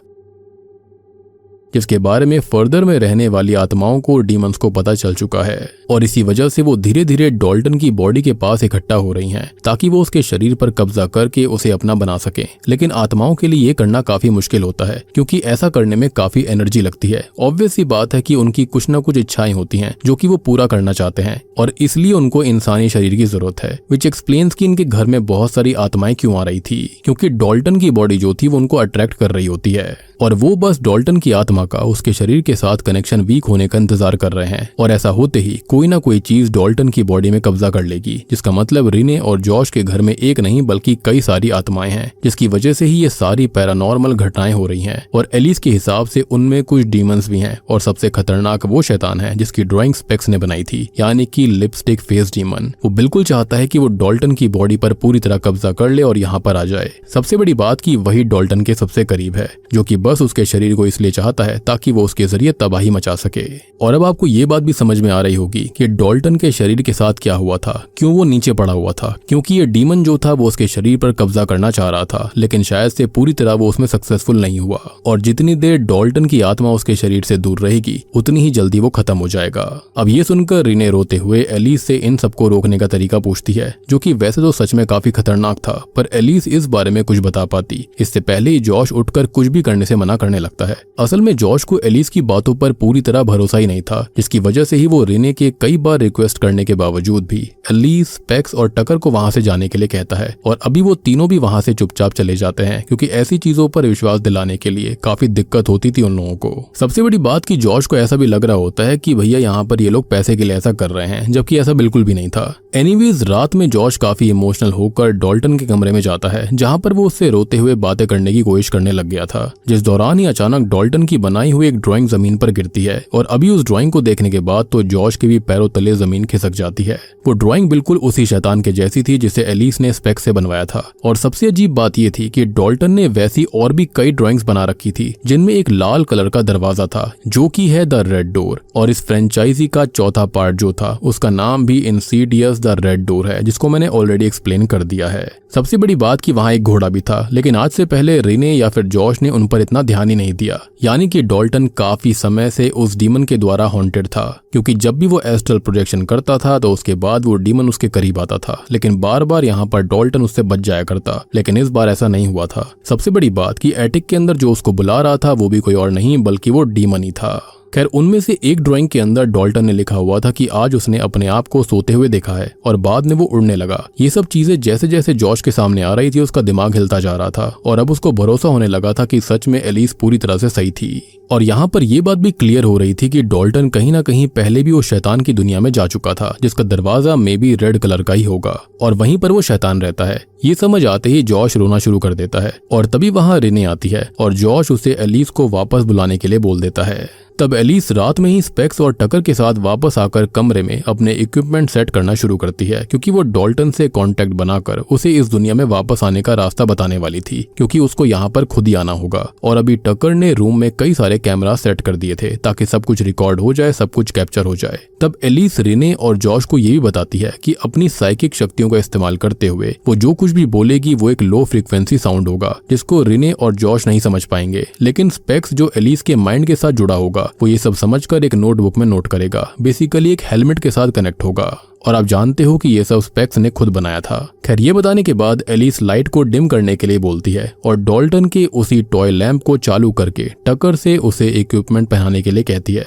जिसके बारे में फर्दर में रहने वाली आत्माओं को डीमंस को पता चल चुका है। और इसी वजह से वो धीरे धीरे डॉल्टन की बॉडी के पास इकट्ठा हो रही हैं ताकि वो उसके शरीर पर कब्जा करके उसे अपना बना सके। लेकिन आत्माओं के लिए ये करना काफी मुश्किल होता है क्योंकि ऐसा करने में काफी एनर्जी लगती है। ऑब्वियस सी बात है कि उनकी कुछ न कुछ इच्छाएं होती हैं जो कि वो पूरा करना चाहते हैं और इसलिए उनको इंसानी शरीर की जरूरत है, विच एक्सप्लेन्स कि इनके घर में बहुत सारी आत्माएं क्यों आ रही थी, क्योंकि डॉल्टन की बॉडी जो थी वो उनको अट्रैक्ट कर रही होती है और वो बस डॉल्टन की आत्मा का उसके शरीर के साथ कनेक्शन वीक होने का इंतजार कर रहे हैं। और ऐसा होते ही कोई ना कोई चीज डॉल्टन की बॉडी में कब्जा कर लेगी, जिसका मतलब रिने और जॉश के घर में एक नहीं बल्कि कई सारी आत्माएं हैं, जिसकी वजह से ही ये सारी पैरानॉर्मल घटनाएं हो रही हैं। और एलिस के हिसाब से उनमें कुछ डीमंस भी हैं और सबसे खतरनाक वो शैतान है जिसकी ड्राइंग स्पेक्स ने बनाई थी, यानी कि लिपस्टिक फेस डीमन। वो बिल्कुल चाहता है कि वो डॉल्टन की बॉडी पर पूरी तरह कब्जा कर ले और यहाँ पर आ जाए। सबसे बड़ी बात कि वही डॉल्टन के सबसे करीब है, जो कि बस उसके शरीर को इसलिए चाहता है ताकि वो उसके जरिए तबाही मचा सके। और अब आपको ये बात भी समझ में आ रही होगी कि डॉल्टन के शरीर के साथ क्या हुआ था, क्यों वो नीचे पड़ा हुआ था, क्योंकि ये डीमन जो था वो उसके शरीर पर कब्जा करना चाह रहा था, लेकिन शायद से पूरी तरह वो उसमें सक्सेसफुल नहीं हुआ। और जितनी देर डॉल्टन की आत्मा उसके शरीर से दूर रहेगी उतनी ही जल्दी वो खत्म हो जाएगा। अब ये सुनकर रिने रोते हुए एलिस से इन सबको रोकने का तरीका पूछती है, जो कि वैसे तो सच में काफी खतरनाक था, पर एलिस इस बारे में कुछ बता पाती इससे पहले ही जॉश उठकर कुछ भी करने से मना करने लगता है। असल में जॉश को एलिस की बातों पर पूरी तरह भरोसा ही नहीं था, जिसकी वजह से ही वो रिने के कई बार रिक्वेस्ट करने के बावजूद भी एलिस, स्पेक्स और टकर को वहां से जाने के लिए कहता है। और अभी वो तीनों भी वहां से चुपचाप चले जाते हैं क्योंकि ऐसी चीजों पर विश्वास दिलाने के लिए काफी दिक्कत होती थी उन लोगों को। सबसे बड़ी बात कि जॉश को ऐसा भी लग रहा होता है कि भैया यहाँ पर ये लोग पैसे के लिए ऐसा कर रहे हैं, जबकि ऐसा बिल्कुल भी नहीं था। एनीवेज रात में जॉश काफी इमोशनल होकर डॉल्टन के कमरे में जाता है, जहाँ पर वो उससे रोते हुए बातें करने की कोशिश करने लग गया था। जिस दौरान ही अचानक डॉल्टन की बनाई हुई एक ड्राइंग जमीन पर गिरती है और अभी उस ड्राइंग को देखने के बाद तो जॉश के भी पैरों तले जमीन खिसक जाती है। वो ड्राइंग बिल्कुल उसी शैतान के जैसी थी जिसे एलिस ने स्पेक्स से बनवाया था। और सबसे अजीब बात ये थी कि डॉल्टन ने वैसी और भी कई ड्राइंग्स बना रखी थी जिनमें एक लाल कलर का दरवाजा था जो कि है द रेड डोर। और इस फ्रेंचाइजी का चौथा पार्ट जो था उसका नाम भी इंसीडियस द रेड डोर है, जिसको मैंने ऑलरेडी एक्सप्लेन कर दिया है। सबसे बड़ी बात कि वहाँ एक घोड़ा भी था, लेकिन आज से पहले रिने या फिर जॉश ने उन पर इतना ध्यान ही नहीं दिया। यानी कि डॉल्टन काफी समय से उस डीमन के द्वारा हॉन्टेड था, क्योंकि जब भी वो एस्ट्रल प्रोजेक्शन करता था तो उसके बाद वो डीमन उसके करीब आता था, लेकिन बार बार यहाँ पर डॉल्टन उससे बच जाया करता। लेकिन इस बार ऐसा नहीं हुआ था। सबसे बड़ी बात कि एटिक के अंदर जो उसको बुला रहा था वो भी कोई और नहीं बल्कि वो डीमन ही था। खैर उनमें से एक ड्राइंग के अंदर डॉल्टन ने लिखा हुआ था कि आज उसने अपने आप को सोते हुए देखा है और बाद में वो उड़ने लगा। ये सब चीजें जैसे जैसे जॉश के सामने आ रही थी उसका दिमाग हिलता जा रहा था और अब उसको भरोसा होने लगा था कि सच में एलिस पूरी तरह से सही थी। और यहाँ पर यह बात भी क्लियर हो रही थी कि डॉल्टन कहीं ना कहीं पहले भी वो शैतान की दुनिया में जा चुका था, जिसका दरवाजा मे बी रेड कलर का ही होगा और वहीं पर वो शैतान रहता है। ये समझ आते ही जॉश रोना शुरू कर देता है और तभी वहां रिने आती है और जॉश उसे एलिस को वापस बुलाने के लिए बोल देता है। तब एलिस रात में ही स्पेक्स और टकर के साथ वापस आकर कमरे में अपने इक्विपमेंट सेट करना शुरू करती है, क्योंकि वो डॉल्टन से कांटेक्ट बनाकर उसे इस दुनिया में वापस आने का रास्ता बताने वाली थी, क्योंकि उसको यहाँ पर खुद ही आना होगा। और अभी टकर ने रूम में कई सारे कैमरा सेट कर दिए थे ताकि सब कुछ रिकॉर्ड हो जाए, सब कुछ कैप्चर हो जाए। तब एलिस रिने और जॉश को ये भी बताती है कि अपनी साइकिक शक्तियों का इस्तेमाल करते हुए वो जो कुछ भी बोलेगी वो एक लो फ्रीक्वेंसी साउंड होगा, जिसको रिने और जॉश नहीं समझ पाएंगे, लेकिन स्पेक्स जो एलिस के माइंड के साथ जुड़ा होगा वो ये सब समझकर एक नोटबुक में नोट करेगा। बेसिकली एक हेलमेट के साथ कनेक्ट होगा। और आप जानते हो कि ये सब स्पेक्स ने खुद बनाया था। खैर, ये बताने के बाद एलिस लाइट को डिम करने के लिए बोलती है और डॉल्टन के उसी टॉय लैंप को चालू करके टकर से उसे इक्विपमेंट पहनाने के लिए कहती है।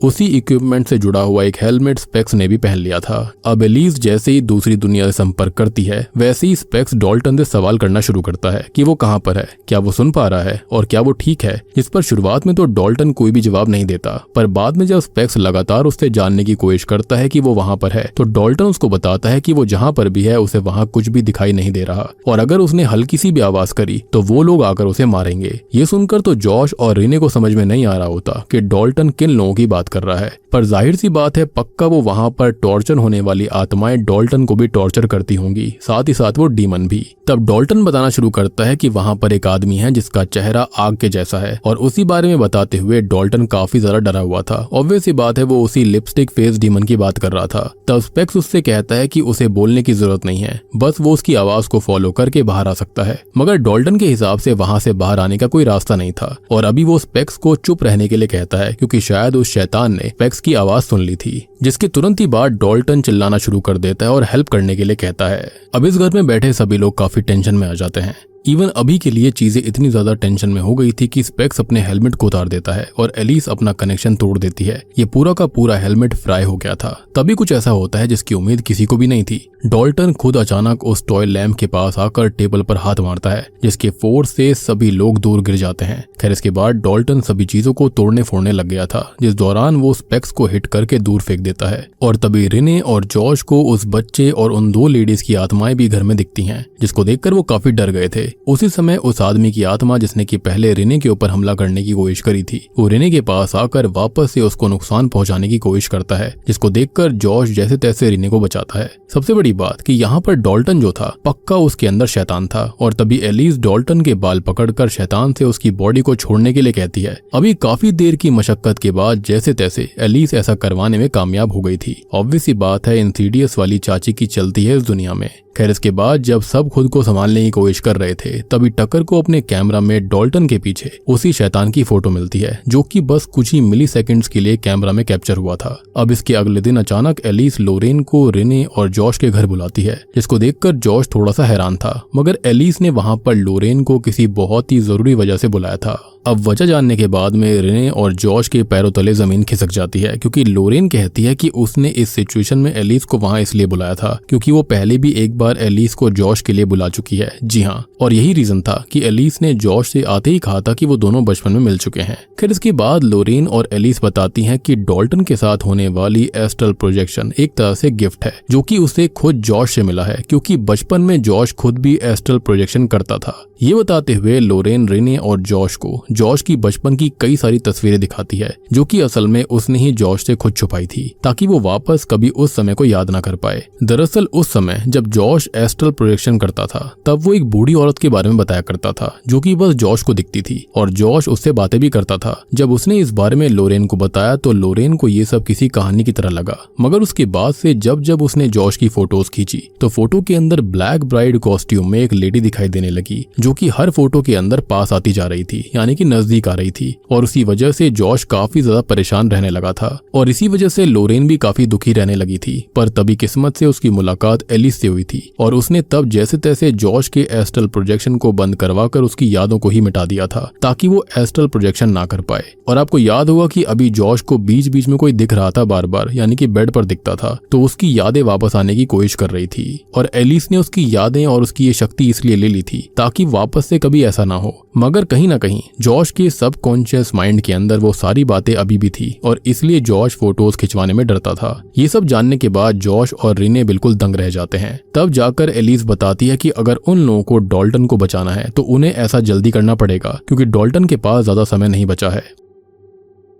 उसी इक्विपमेंट से जुड़ा हुआ एक हेलमेट स्पेक्स ने भी पहन लिया था। अब एलिस जैसे ही दूसरी दुनिया से संपर्क करती है, वैसे ही स्पेक्स डॉल्टन से सवाल करना शुरू करता है कि वो कहाँ पर है, क्या वो सुन पा रहा है और क्या वो ठीक है। जिस पर शुरुआत में तो डॉल्टन कोई भी जवाब नहीं देता, पर बाद में जब स्पेक्स लगातार उससे जानने की कोशिश करता है कि वो वहाँ पर है, तो डॉल्टन उसको बताता है कि वो जहाँ पर भी है उसे वहाँ कुछ भी दिखाई नहीं दे रहा, और अगर उसने हल्की सी भी आवाज करी तो वो लोग आकर उसे मारेंगे। ये सुनकर तो जॉश और रिने को समझ में नहीं आ रहा होता कि डॉल्टन किन लोगों की बात कर रहा है, पर जाहिर सी बात है पक्का वो वहां पर टॉर्चर होने वाली आत्माएं डॉल्टन को भी टॉर्चर करती होंगी, साथ ही साथ वो डीमन भी। तब डॉल्टन बताना शुरू करता है कि वहां पर एक आदमी है जिसका चेहरा आग के जैसा है, और उसी बारे में बताते हुए डॉल्टन काफी ज्यादा डरा हुआ था। ऑब्वियस सी बात है वो उसी लिपस्टिक फेस डीमन की बात कर रहा था। तब स्पेक्स उससे कहता है कि उसे बोलने की जरूरत नहीं है, बस वो उसकी आवाज को फॉलो करके बाहर आ सकता है। मगर डॉल्टन के हिसाब से वहां से बाहर आने का कोई रास्ता नहीं था, और अभी वो स्पेक्स को चुप रहने के लिए कहता है, क्योंकि शायद उस शैतान ने स्पेक्स की आवाज सुन ली थी। जिसके तुरंत ही बाद डॉल्टन चिल्लाना शुरू कर देता है और हेल्प करने के लिए कहता है। अब इस घर में बैठे सभी लोग काफी टेंशन में आ जाते हैं। इवन अभी के लिए चीजें इतनी ज्यादा टेंशन में हो गई थी कि स्पेक्स अपने हेलमेट को उतार देता है और एलिस अपना कनेक्शन तोड़ देती है। ये पूरा का पूरा हेलमेट फ्राई हो गया था। तभी कुछ ऐसा होता है जिसकी उम्मीद किसी को भी नहीं थी। डॉल्टन खुद अचानक उस टॉय लैंप के पास आकर टेबल पर हाथ मारता है, जिसके फोर्स से सभी लोग दूर गिर जाते हैं। खैर, इसके बाद डॉल्टन सभी चीजों को तोड़ने फोड़ने लग गया था, जिस दौरान वो स्पेक्स को हिट करके दूर फेंक देता है। और तभी रिने और जॉश को उस बच्चे और उन दो लेडीज की आत्माएं भी घर में दिखती हैं, जिसको देखकर वो काफी डर गए थे। उसी समय उस आदमी की आत्मा जिसने कि पहले रिने के ऊपर हमला करने की कोशिश करी थी, वो रिने के पास आकर वापस से उसको नुकसान पहुंचाने की कोशिश करता है, जिसको देखकर जॉश जैसे तैसे रिने को बचाता है। सबसे बड़ी बात कि यहाँ पर डॉल्टन जो था पक्का उसके अंदर शैतान था, और तभी एलिस डॉल्टन के बाल पकड़कर शैतान से उसकी बॉडी को छोड़ने के लिए कहती है। अभी काफी देर की मशक्कत के बाद जैसे तैसे एलिस ऐसा करवाने में कामयाब हो गई थी। ऑब्वियस सी बात है इंसीडियस वाली चाची की चलती है इस दुनिया में। खैर, इसके बाद जब सब खुद को संभालने की कोशिश कर रहे थे, तभी टकर को अपने कैमरा में डॉल्टन के पीछे उसी शैतान की फोटो मिलती है, जो कि बस कुछ ही मिली सेकेंड्स के लिए कैमरा में कैप्चर हुआ था। अब इसके अगले दिन अचानक एलिस लोरेन को रिने और जॉश के घर बुलाती है, जिसको देखकर जॉश थोड़ा सा हैरान था, मगर एलिस ने वहां पर लोरेन को किसी बहुत ही जरूरी वजह से बुलाया था। अब वजह जानने के बाद में रिने और जॉश के पैरों तले जमीन खिसक जाती है, क्योंकि लोरेन कहती है कि उसने इस सिचुएशन में एलिस को वहां इसलिए बुलाया था क्योंकि वो पहले भी एक बार एलिस को जॉश के लिए बुला चुकी है। जी हाँ, और यही रीजन था कि एलिस ने जॉश से आते ही कहा था कि वो दोनों बचपन में मिल चुके हैं। खैर, इसके बाद लोरेन और एलिस बताती हैं कि डॉल्टन के साथ होने वाली एस्ट्रल प्रोजेक्शन एक तरह से गिफ्ट है, जो कि उसे खुद जॉश से मिला है, क्योंकि बचपन में जॉश खुद भी एस्ट्रल प्रोजेक्शन करता था। ये बताते हुए लोरेन रिने और जॉश को जॉश की बचपन की कई सारी तस्वीरें दिखाती है, जो कि असल में उसने ही जॉश से खुद छुपाई थी, ताकि वो वापस कभी उस समय को याद ना कर पाए। दरअसल उस समय जब जॉश एस्ट्रल प्रोजेक्शन करता था, तब वो एक बूढ़ी औरत के बारे में बताया करता था, जो कि बस जॉश को दिखती थी, और जॉश उससे बातें भी करता था। जब उसने इस बारे में लोरेन को बताया तो लोरेन को ये सब किसी कहानी की तरह लगा, मगर उसके बाद से जब जब उसने जॉश की फोटोज खींची तो फोटो के अंदर ब्लैक ब्राइड कॉस्ट्यूम में एक लेडी दिखाई देने लगी, जो कि हर फोटो के अंदर पास आती जा रही थी, यानी कि नजदीक आ रही थी। और उसी वजह से जॉश काफी ज्यादा परेशान रहने लगा था, और इसी वजह से लोरेन भी काफी दुखी रहने लगी थी। पर तभी किस्मत से उसकी मुलाकात एलिस से हुई थी, और उसने तब जैसे तैसे जॉश के एस्ट्रल प्रोजेक्शन को बंद करवाकर उसकी यादों को ही मिटा दिया था, ताकि वो एस्ट्रल प्रोजेक्शन ना कर पाए। और आपको याद होगा कि अभी जॉश को बीच बीच में कोई दिख रहा था बार बार, यानी कि बेड पर दिखता था, तो उसकी यादें वापस आने की कोशिश कर रही थी, और एलिस ने उसकी यादें और उसकी ये शक्ति इसलिए ले ली थी ताकि वापस से कभी ऐसा ना हो। मगर कहीं ना कहीं जॉश के सबकॉन्शियस माइंड के अंदर वो सारी बातें अभी भी थी, और इसलिए जॉश फोटोज खिंचवाने में डरता था। ये सब जानने के बाद जॉश और रिने बिल्कुल दंग रह जाते हैं। तब जाकर एलिस बताती है कि अगर उन लोगों को डॉल्टन को बचाना है तो उन्हें ऐसा जल्दी करना पड़ेगा, क्योंकि डॉल्टन के पास ज्यादा समय नहीं बचा है।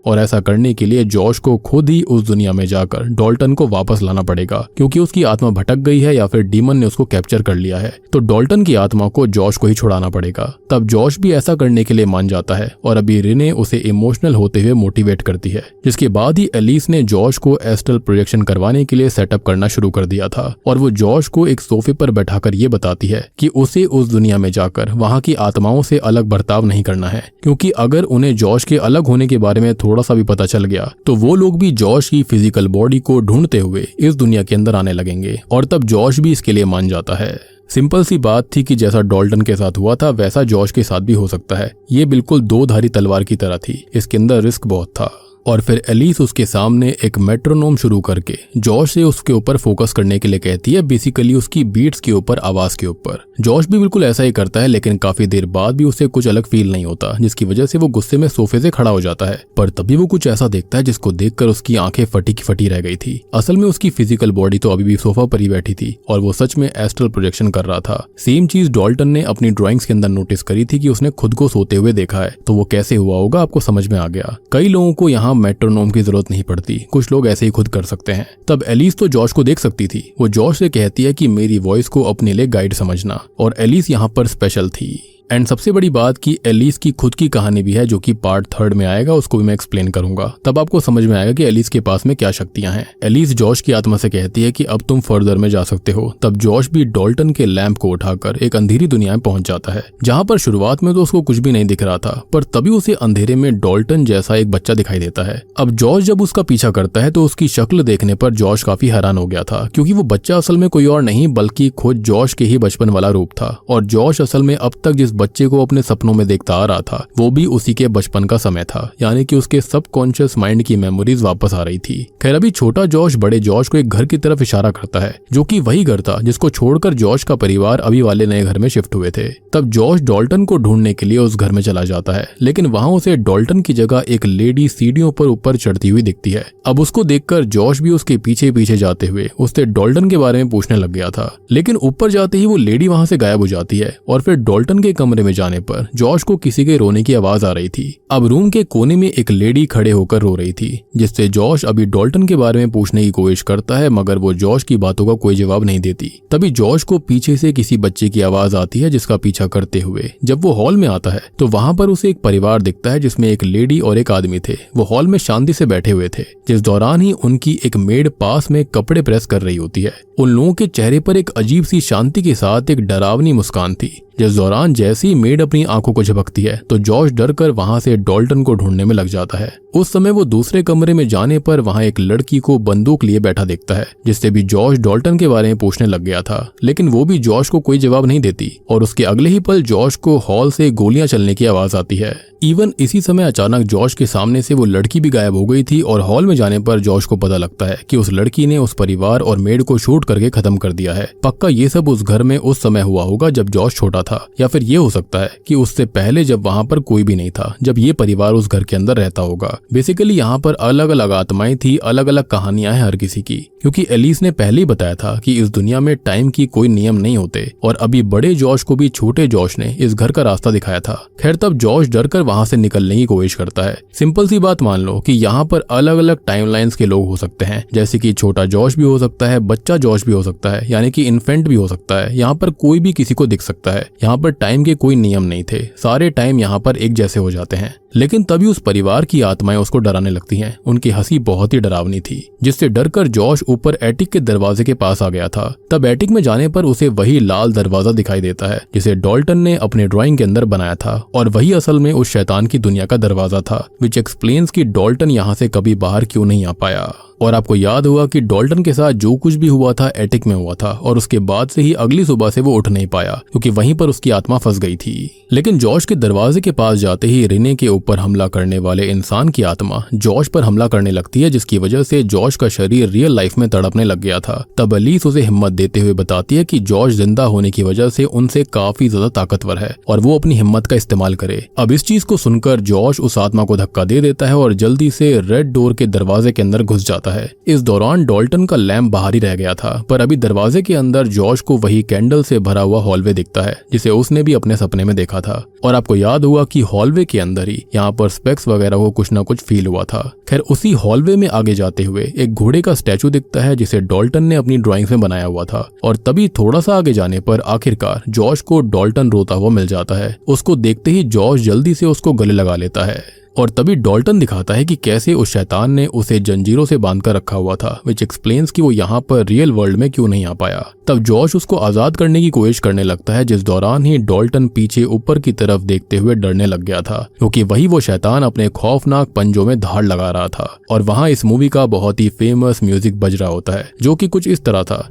और ऐसा करने के लिए जॉश को खुद ही उस दुनिया में जाकर डॉल्टन को वापस लाना पड़ेगा, क्योंकि उसकी आत्मा भटक गई है या फिर डीमन ने उसको कैप्चर कर लिया है। तो डॉल्टन की आत्मा को जॉश को ही छुड़ाना पड़ेगा। तब जॉश भी ऐसा करने के लिए मान जाता है और अभी रिने उसे इमोशनल होते हुए मोटिवेट करती है, जिसके बाद ही एलिस ने जॉश को एस्ट्रल प्रोजेक्शन करवाने के लिए सेटअप करना शुरू कर दिया था। और वो जॉश को एक सोफे पर बैठाकर ये बताती है कि उसे उस दुनिया में जाकर वहां की आत्माओं से अलग बर्ताव नहीं करना है, क्योंकि अगर उन्हें जॉश के अलग होने के बारे में थोड़ा सा भी पता चल गया तो वो लोग भी जॉश की फिजिकल बॉडी को ढूंढते हुए इस दुनिया के अंदर आने लगेंगे। और तब जॉश भी इसके लिए मान जाता है। सिंपल सी बात थी कि जैसा डॉल्टन के साथ हुआ था वैसा जॉश के साथ भी हो सकता है। ये बिल्कुल दो धारी तलवार की तरह थी, इसके अंदर रिस्क बहुत था। और फिर एलिस उसके सामने एक मेट्रोनोम शुरू करके जॉश से उसके ऊपर फोकस करने के लिए कहती है, बेसिकली उसकी बीट्स के ऊपर, आवाज के ऊपर। जॉश भी बिल्कुल ऐसा ही करता है, लेकिन काफी देर बाद भी उसे कुछ अलग फील नहीं होता, जिसकी वजह से वो गुस्से में सोफे से खड़ा हो जाता है। पर तभी वो कुछ ऐसा देखता है जिसको देखकर उसकी आंखें फटी की फटी रह गई थी। असल में उसकी फिजिकल बॉडी तो अभी भी सोफा पर ही बैठी थी और वो सच में एस्ट्रल प्रोजेक्शन कर रहा था। सेम चीज डॉल्टन ने अपनी ड्राइंग्स के अंदर नोटिस करी थी कि उसने खुद को सोते हुए देखा है। तो वो कैसे हुआ होगा आपको समझ में आ गया। कई लोगों को यहाँ मेट्रोनोम की जरूरत नहीं पड़ती, कुछ लोग ऐसे ही खुद कर सकते हैं। तब एलिस तो जॉश को देख सकती थी। वो जॉश से कहती है कि मेरी वॉइस को अपने लिए गाइड समझना, और एलिस यहाँ पर स्पेशल थी। एंड सबसे बड़ी बात कि एलिस की खुद की कहानी भी है, जो कि पार्ट 3 में आएगा, उसको भी मैं एक्सप्लेन करूंगा। तब आपको समझ में आएगा कि एलिस के पास में क्या शक्तियां हैं। एलिस जॉश की आत्मा से कहती है कि अब तुम फर्दर में जा सकते हो। तब जॉश भी डॉल्टन के लैंप को उठाकर एक अंधेरी दुनिया में पहुंच जाता है, जहां पर शुरुआत में तो उसको कुछ भी नहीं दिख रहा था, पर तभी उसे अंधेरे में डॉल्टन जैसा एक बच्चा दिखाई देता है। अब जॉश जब उसका पीछा करता है तो उसकी शक्ल देखने पर जॉश काफी हैरान हो गया था, क्योंकि वो बच्चा असल में कोई और नहीं बल्कि खुद जॉश के ही बचपन वाला रूप था। और जॉश असल में अब तक जिस बच्चे को अपने सपनों में देखता आ रहा था वो भी उसी के बचपन का समय था, यानी कि उसके सबकॉन्शियस माइंड की मेमोरीज वापस आ रही थी। खैर अभी छोटा जॉश बड़े जॉश को एक घर की तरफ इशारा करता है, जो कि वही घर था जिसको छोड़कर जॉश का परिवार अभी वाले नए घर में शिफ्ट हुए थे। तब जॉश डॉल्टन को ढूंढने के लिए उस घर में चला जाता है, लेकिन वहां उसे डॉल्टन की जगह एक लेडी सीढ़ियों पर ऊपर चढ़ती हुई दिखती है। अब उसको देखकर जॉश भी उसके पीछे पीछे जाते हुए उससे डॉल्टन के बारे में पूछने लग गया था, लेकिन ऊपर जाते ही वो लेडी वहां से गायब हो जाती है। और फिर डॉल्टन के कमरे में जाने पर जॉश को किसी के रोने की आवाज आ रही थी। अब रूम के कोने में एक लेडी खड़े होकर रो रही थी, जिससे जॉश अभी डॉल्टन के बारे में पूछने की कोशिश करता है, मगर वो जॉश की बातों का कोई जवाब नहीं देती। तभी जॉश को पीछे से किसी बच्चे की आवाज आती है, जिसका पीछा करते हुए जब वो हॉल में आता है तो वहां पर उसे एक परिवार दिखता है, जिसमें एक लेडी और एक आदमी थे। वो हॉल में शांति से बैठे हुए थे, जिस दौरान ही उनकी एक मेड पास में कपड़े प्रेस कर रही होती है। उन लोगों के चेहरे पर एक अजीब सी शांति के साथ एक डरावनी मुस्कान थी, जिस दौरान जैसी मेड अपनी आंखों को झपकती है तो जॉश डर कर वहां से डॉल्टन को ढूंढने में लग जाता है। उस समय वो दूसरे कमरे में जाने पर वहां एक लड़की को बंदूक लिए बैठा देखता है, जिससे भी जॉश डॉल्टन के बारे में पूछने लग गया था, लेकिन वो भी जॉश को कोई जवाब नहीं देती। और उसके अगले ही पल जॉश को हॉल से गोलियां चलने की आवाज आती है। इवन इसी समय अचानक जॉश के सामने से वो लड़की भी गायब हो गई थी, और हॉल में जाने पर जॉश को पता लगता है कि उस लड़की ने उस परिवार और मेड को शूट करके खत्म कर दिया है। पक्का ये सब उस घर में उस समय हुआ होगा जब जॉश छोटा था, या फिर ये हो सकता है कि उससे पहले जब वहां पर कोई भी नहीं था, जब ये परिवार उस घर के अंदर रहता होगा। बेसिकली यहाँ पर अलग अलग आत्माएं थी, अलग अलग कहानियां हैं हर किसी की, क्योंकि एलिस ने पहले ही बताया था कि इस दुनिया में टाइम की कोई नियम नहीं होते, और अभी बड़े जॉश को भी छोटे जॉश ने इस घर का रास्ता दिखाया था। खैर तब जॉश डरकर वहां से निकलने की कोशिश करता है। सिंपल सी बात मान लो कि यहाँ पर अलग अलग टाइमलाइंस के लोग हो सकते हैं, जैसे कि छोटा जॉश भी हो सकता है, बच्चा जॉश भी हो सकता है, यानी कि इन्फेंट भी हो सकता है। यहाँ पर कोई भी किसी को दिख सकता है। यहाँ पर टाइम के कोई नियम नहीं थे, सारे टाइम यहाँ पर एक जैसे हो जाते हैं। लेकिन तभी उस परिवार की आत्माएं उसको डराने लगती हैं। उनकी हंसी बहुत ही डरावनी थी, जिससे डरकर जॉश ऊपर एटिक के दरवाजे के पास आ गया था। तब एटिक में जाने पर उसे वही लाल दरवाजा दिखाई देता है, जिसे डॉल्टन ने अपने ड्राइंग के अंदर बनाया था, और वही असल में उस शैतान की दुनिया का दरवाजा था, विच एक्सप्लेन्स कि डॉल्टन यहाँ से कभी बाहर क्यों नहीं आ पाया। और आपको याद होगा कि डॉल्टन के साथ जो कुछ भी हुआ था एटिक में हुआ था, और उसके बाद से ही अगली सुबह से वो उठ नहीं पाया, क्योंकि वहीं पर उसकी आत्मा फंस गई थी। लेकिन जॉश के दरवाजे के पास जाते ही रिने के ऊपर हमला करने वाले इंसान की आत्मा जॉश पर हमला करने लगती है, जिसकी वजह से जॉश का शरीर रियल लाइफ में तड़पने लग गया था। तब एलिस उसे हिम्मत देते हुए बताती है कि जॉश जिंदा होने की वजह से उनसे काफी ज्यादा ताकतवर है, और वो अपनी हिम्मत का इस्तेमाल करे। अब इस चीज को सुनकर जॉश उस आत्मा को धक्का दे देता है और जल्दी से रेड डोर के दरवाजे के अंदर घुस जाता है। इस दौरान डॉल्टन का लैंप बाहर ही रह गया था, पर अभी दरवाजे के अंदर जॉश को वही कैंडल से भरा हुआ हॉलवे दिखता है, जिसे उसने भी अपने सपने में देखा था। और आपको याद हुआ कि हॉलवे के अंदर ही यहाँ पर स्पेक्स वगैरह को कुछ ना कुछ फील हुआ था। खैर उसी हॉलवे में आगे जाते हुए एक घोड़े का स्टैचू दिखता है जिसे डॉल्टन ने अपनी ड्राइंग्स में बनाया हुआ था। और तभी थोड़ा सा आगे जाने पर आखिरकार जॉश को डॉल्टन रोता हुआ मिल जाता है। उसको देखते ही जॉश जल्दी से उसको गले लगा लेता है और तभी डॉल्टन दिखाता है कि कैसे उस शैतान ने उसे जंजीरों से बांधकर रखा हुआ था, विच एक्सप्लेन्स कि वो यहाँ पर रियल वर्ल्ड में क्यों नहीं आ पाया। तब जॉश उसको आजाद करने की कोशिश करने लगता है, जिस दौरान ही डॉल्टन पीछे ऊपर की तरफ देखते हुए डरने लग गया था, क्योंकि वही वो शैतान अपने खौफनाक पंजों में धाड़ लगा रहा था। और वहाँ इस मूवी का बहुत ही फेमस म्यूजिक बज रहा होता है जो कि कुछ इस तरह था।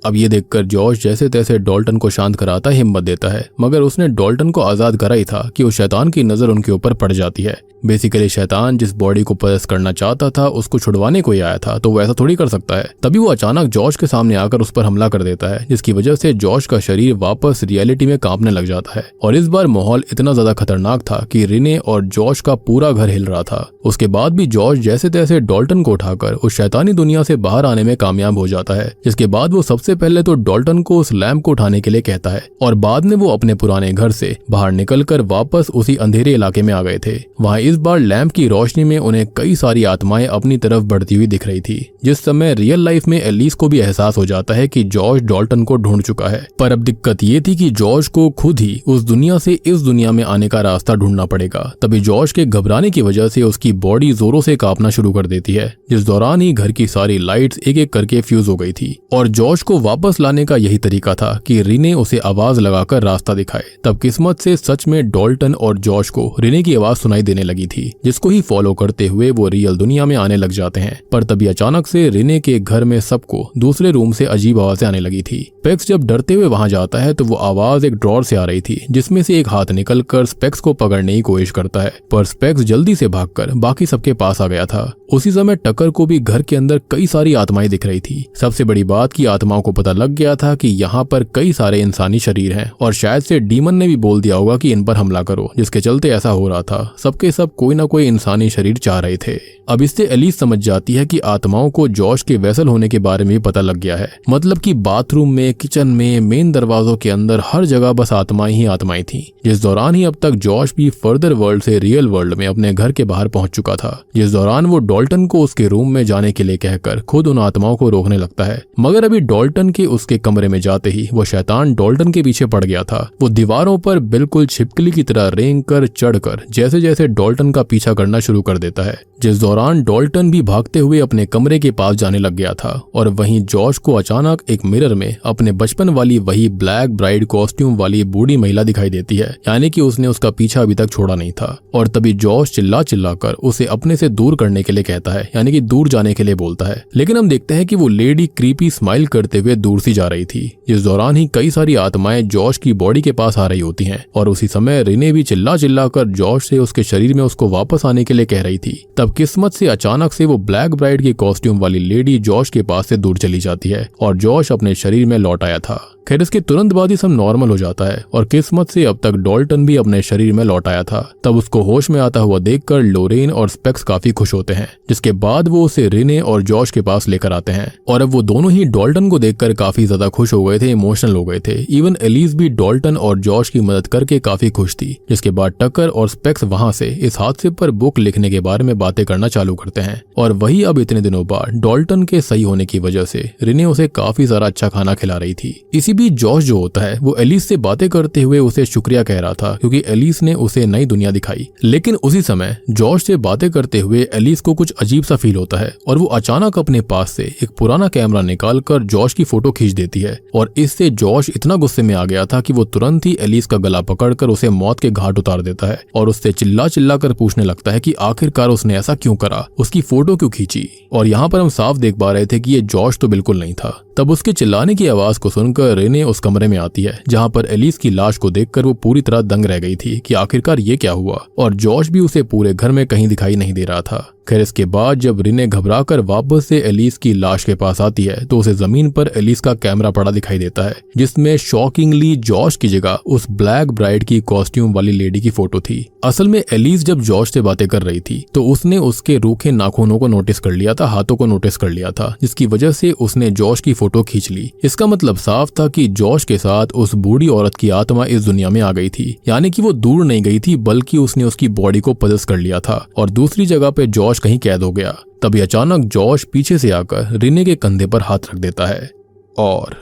अब ये देखकर जॉश जैसे तैसे डॉल्टन को शांत कराता हिम्मत देता है, मगर उसने डॉल्टन को आजाद करा ही था कि उस शैतान की नजर उनके ऊपर पड़ जाती है। बेसिकली शैतान जिस बॉडी को पोजेस करना चाहता था उसको छुड़वाने को ही आया था, तो वो ऐसा थोड़ी कर सकता है। तभी वो अचानक जॉश के सामने आकर उस पर हमला कर देता है, जिसकी वजह से जॉश का शरीर वापस रियलिटी में कांपने लग जाता है। और इस बार माहौल इतना ज्यादा खतरनाक था कि रिने और जॉश का पूरा घर हिल रहा था। उसके बाद भी जॉश जैसे तैसे डॉल्टन को उठाकर उस शैतानी दुनिया से बाहर आने में कामयाब हो जाता है। जिसके बाद वो सबसे पहले तो डॉल्टन को उस लैंप को उठाने के लिए कहता है और बाद में वो अपने पुराने घर से बाहर निकलकर वापस उसी अंधेरे इलाके में आ गए थे। वहाँ इस बार लैंप की रोशनी में उन्हें कई सारी आत्माएं अपनी तरफ बढ़ती हुई दिख रही थी। जिस समय रियल लाइफ में एलिस को भी एहसास हो जाता है कि जॉश डॉल्टन को ढूंढ चुका है, पर अब दिक्कत ये थी कि जॉश को खुद ही उस दुनिया से इस दुनिया में आने का रास्ता ढूंढना पड़ेगा। तभी जॉश के घबराने की वजह से उसकी बॉडी जोरों से कांपना शुरू कर देती है, जिस दौरान ही घर की सारी लाइट्स एक एक करके फ्यूज हो गई थी। और जॉश को वापस लाने का यही तरीका था कि रिने उसे आवाज लगाकर रास्ता दिखाए। तब किस्मत से सच में डॉल्टन और जॉश को रिने की आवाज सुनाई देने लगी थी, जिसको ही फॉलो करते हुए वो रियल दुनिया में आने लग जाते हैं। पर तभी अचानक से रिने के घर में सबको दूसरे रूम से अजीब आवाजें आने लगी थी। स्पेक्स जब डरते हुए वहां जाता है तो वो आवाज एक ड्रॉर से आ रही थी, जिसमें से एक हाथ निकलकर स्पेक्स को पकड़ने की कोशिश करता है, पर स्पेक्स जल्दी से भागकर बाकी सबके पास आ गया था। उसी समय टकर को भी घर के अंदर कई सारी आत्माएं दिख रही थी। सबसे बड़ी बात कि आत्माओं को पता लग गया था कि यहाँ पर कई सारे इंसानी शरीर हैं और शायद से डीमन ने भी बोल दिया होगा कि इन पर हमला करो, जिसके चलते ऐसा हो रहा था। सबके सब कोई ना कोई इंसानी शरीर चाह रहे थे। अब इससे एलिस समझ जाती है कि आत्माओं को जॉश के वेसल होने के बारे में भी पता लग गया है। मतलब कि बाथरूम में, किचन में, मेन दरवाजों के अंदर हर जगह बस आत्माएं ही आत्माएं थी। जिस दौरान ही अब तक जॉश भी फर्दर वर्ल्ड से रियल वर्ल्ड में अपने घर के बाहर पहुंच चुका था। जिस दौरान वो डॉल्टन को उसके रूम में जाने के लिए कहकर खुद उन आत्माओं को रोकने लगता है, मगर अभी डॉल्टन के उसके कमरे में जाते ही वो शैतान डॉल्टन के पीछे पड़ गया था। वो दीवारों पर बिल्कुल छिपकली की तरह रेंग कर चढ़कर जैसे जैसे डॉल्टन का पीछा करना शुरू कर देता है। जिस दौरान डॉल्टन भी भागते हुए अपने कमरे के पास जाने लग गया था और वहीं जॉश को अचानक एक मिरर में अपने बचपन वाली वही ब्लैक ब्राइड कॉस्ट्यूम वाली बूढ़ी महिला दिखाई देती है, यानी कि उसने उसका पीछा अभी तक छोड़ा नहीं था। और तभी जॉश चिल्ला चिल्ला कर उसे अपने से दूर करने के लिए कहता है, यानी कि दूर जाने के लिए बोलता है। लेकिन हम देखते हैं कि वो लेडी क्रीपी स्माइल करते हुए दूर सी जा रही थी। जिस दौरान ही कई सारी आत्माएं जॉश की बॉडी के पास आ रही होती हैं और उसी समय रिने भी चिल्ला चिल्ला कर जॉश से उसके शरीर में उसको वापस आने के लिए कह रही थी। तब किस्मत से अचानक से वो ब्लैक ब्राइड की कॉस्ट्यूम वाली लेडी जॉश के पास से दूर चली जाती है और जॉश अपने शरीर में लौट आया था। खैर इसके तुरंत बाद ही सब नॉर्मल हो जाता है और किस्मत से अब तक डॉल्टन भी अपने शरीर में लौट आया था। तब उसको होश में आता हुआ देखकर लोरेन और स्पेक्स काफी खुश होते हैं, जिसके बाद वो उसे रिने और जॉश के पास लेकर आते हैं। और अब वो दोनों ही डॉल्टन को देखकर काफी ज्यादा खुश हो गए थे, इमोशनल हो गए थे। इवन एलिस भी डॉल्टन और जॉश की मदद करके काफी खुश थी। जिसके बाद टकर और स्पेक्स वहां से इस हादसे पर बुक लिखने के बारे में बातें करना चालू करते हैं। और वही अब इतने दिनों बाद डॉल्टन के सही होने की वजह से रिने उसे काफी सारा अच्छा खाना खिला रही थी। इसी बीच जॉश जो होता है वो एलिस से बातें करते हुए उसे शुक्रिया कह रहा था, क्योंकि एलिस ने उसे नई दुनिया दिखाई। लेकिन उसी समय जॉश से बातें करते हुए एलिस को कुछ अजीब सा फील होता है और वो अचानक अपने पास से एक पुराना कैमरा निकाल कर जॉश की फोटो खींच देती है। और इससे जॉश इतना गुस्से में आ गया था कि वो तुरंत ही एलिस का गला पकड़कर उसे मौत के घाट उतार देता है और उससे चिल्ला चिल्ला कर पूछने लगता है कि आखिरकार उसने ऐसा क्यों करा, उसकी फोटो क्यों खींची। और यहाँ पर हम साफ देख पा रहे थे कि ये जॉश तो बिल्कुल नहीं था। तब उसके चिल्लाने की आवाज को सुनकर रेने उस कमरे में आती है जहाँ पर एलिस की लाश को देखकर वो पूरी तरह दंग रह गई थी कि आखिरकार ये क्या हुआ। और जॉश भी उसे पूरे घर में कहीं दिखाई नहीं दे रहा था। खैर इसके बाद जब रिने घबराकर वापस से एलिस की लाश के पास आती है तो उसे जमीन पर एलिस का कैमरा पड़ा दिखाई देता है, जिसमें शॉकिंगली जॉश की जगह उस ब्लैक ब्राइड की कॉस्ट्यूम वाली लेडी की फोटो थी। असल में एलिस जब जॉश से बातें कर रही थी तो उसने उसके रूखे नाखूनों को नोटिस कर लिया था, हाथों को नोटिस कर लिया था, जिसकी वजह से उसने जॉश की फोटो फोटो खींच ली। इसका मतलब साफ था कि जॉश के साथ उस बूढ़ी औरत की आत्मा इस दुनिया में आ गई थी, यानी कि वो दूर नहीं गई थी बल्कि उसने उसकी बॉडी को पजस कर लिया था और दूसरी जगह पे जॉश कहीं कैद हो गया। तभी अचानक जॉश पीछे से आकर रिने के कंधे पर हाथ रख देता है और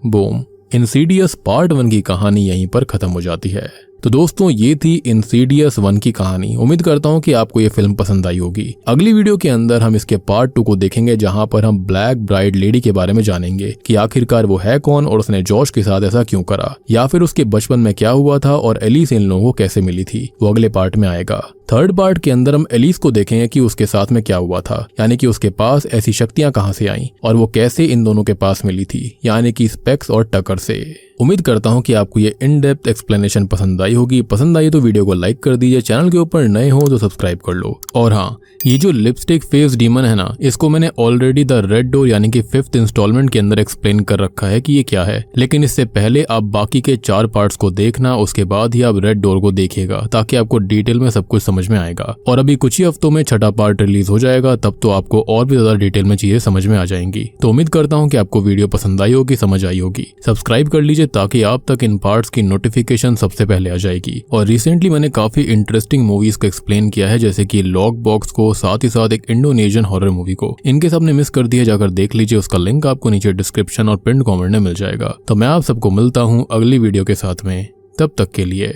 बूम, इंसीडियस पार्ट 1 की कहानी यहीं पर खत्म हो जाती है। तो दोस्तों ये थी इंसीडियस 1 की कहानी। उम्मीद करता हूँ कि आपको ये फिल्म पसंद आई होगी। अगली वीडियो के अंदर हम इसके पार्ट 2 को देखेंगे, जहां पर हम ब्लैक ब्राइड लेडी के बारे में जानेंगे कि आखिरकार वो है कौन और उसने जॉश के साथ ऐसा क्यों करा, या फिर उसके बचपन में क्या हुआ था और एलिस इन लोगों को कैसे मिली थी। वो अगले पार्ट में आएगा। थर्ड पार्ट के अंदर हम एलिस को देखेंगे कि उसके साथ में क्या हुआ था, यानी कि उसके पास ऐसी शक्तियां कहां से आईं और वो कैसे इन दोनों के पास मिली थी, यानी कि स्पेक्स और टकर से। उम्मीद करता हूं कि आपको ये इन डेप्थ एक्सप्लेनेशन पसंद आई होगी। पसंद आई तो वीडियो को लाइक कर दीजिए, चैनल के ऊपर नए हो तो सब्सक्राइब कर लो। और हाँ, ये जो लिपस्टिक फेस डीमन है ना, इसको मैंने ऑलरेडी द रेड डोर यानी कि 5th इंस्टॉलमेंट के अंदर एक्सप्लेन कर रखा है कि ये क्या है, लेकिन इससे पहले आप बाकी के 4 पार्ट्स को देखना, उसके बाद ही आप रेड डोर को देखिएगा ताकि आपको डिटेल में सब कुछ समझ में आएगा। और अभी कुछ ही हफ्तों में 6ठा पार्ट रिलीज हो जाएगा, तब तो आपको और भी ज्यादा डिटेल में चीजें समझ में आ जाएंगी। तो उम्मीद करता हूँ कि आपको वीडियो पसंद आई होगी, समझ आई होगी। सब्सक्राइब कर लीजिए ताकि आप तक इन पार्ट्स की नोटिफिकेशन सबसे पहले आ जाएगी। और रिसेंटली मैंने काफी इंटरेस्टिंग मूवीज को एक्सप्लेन किया है, जैसे कि लॉक बॉक्स को, साथ ही साथ एक इंडोनेशियन हॉरर मूवी को। इनके सबने मिस कर दिया, जाकर देख लीजिए, उसका लिंक आपको नीचे डिस्क्रिप्शन और पिन कमेंट में मिल जाएगा। तो मैं आप सबको मिलता हूँ अगली वीडियो के साथ में, तब तक के लिए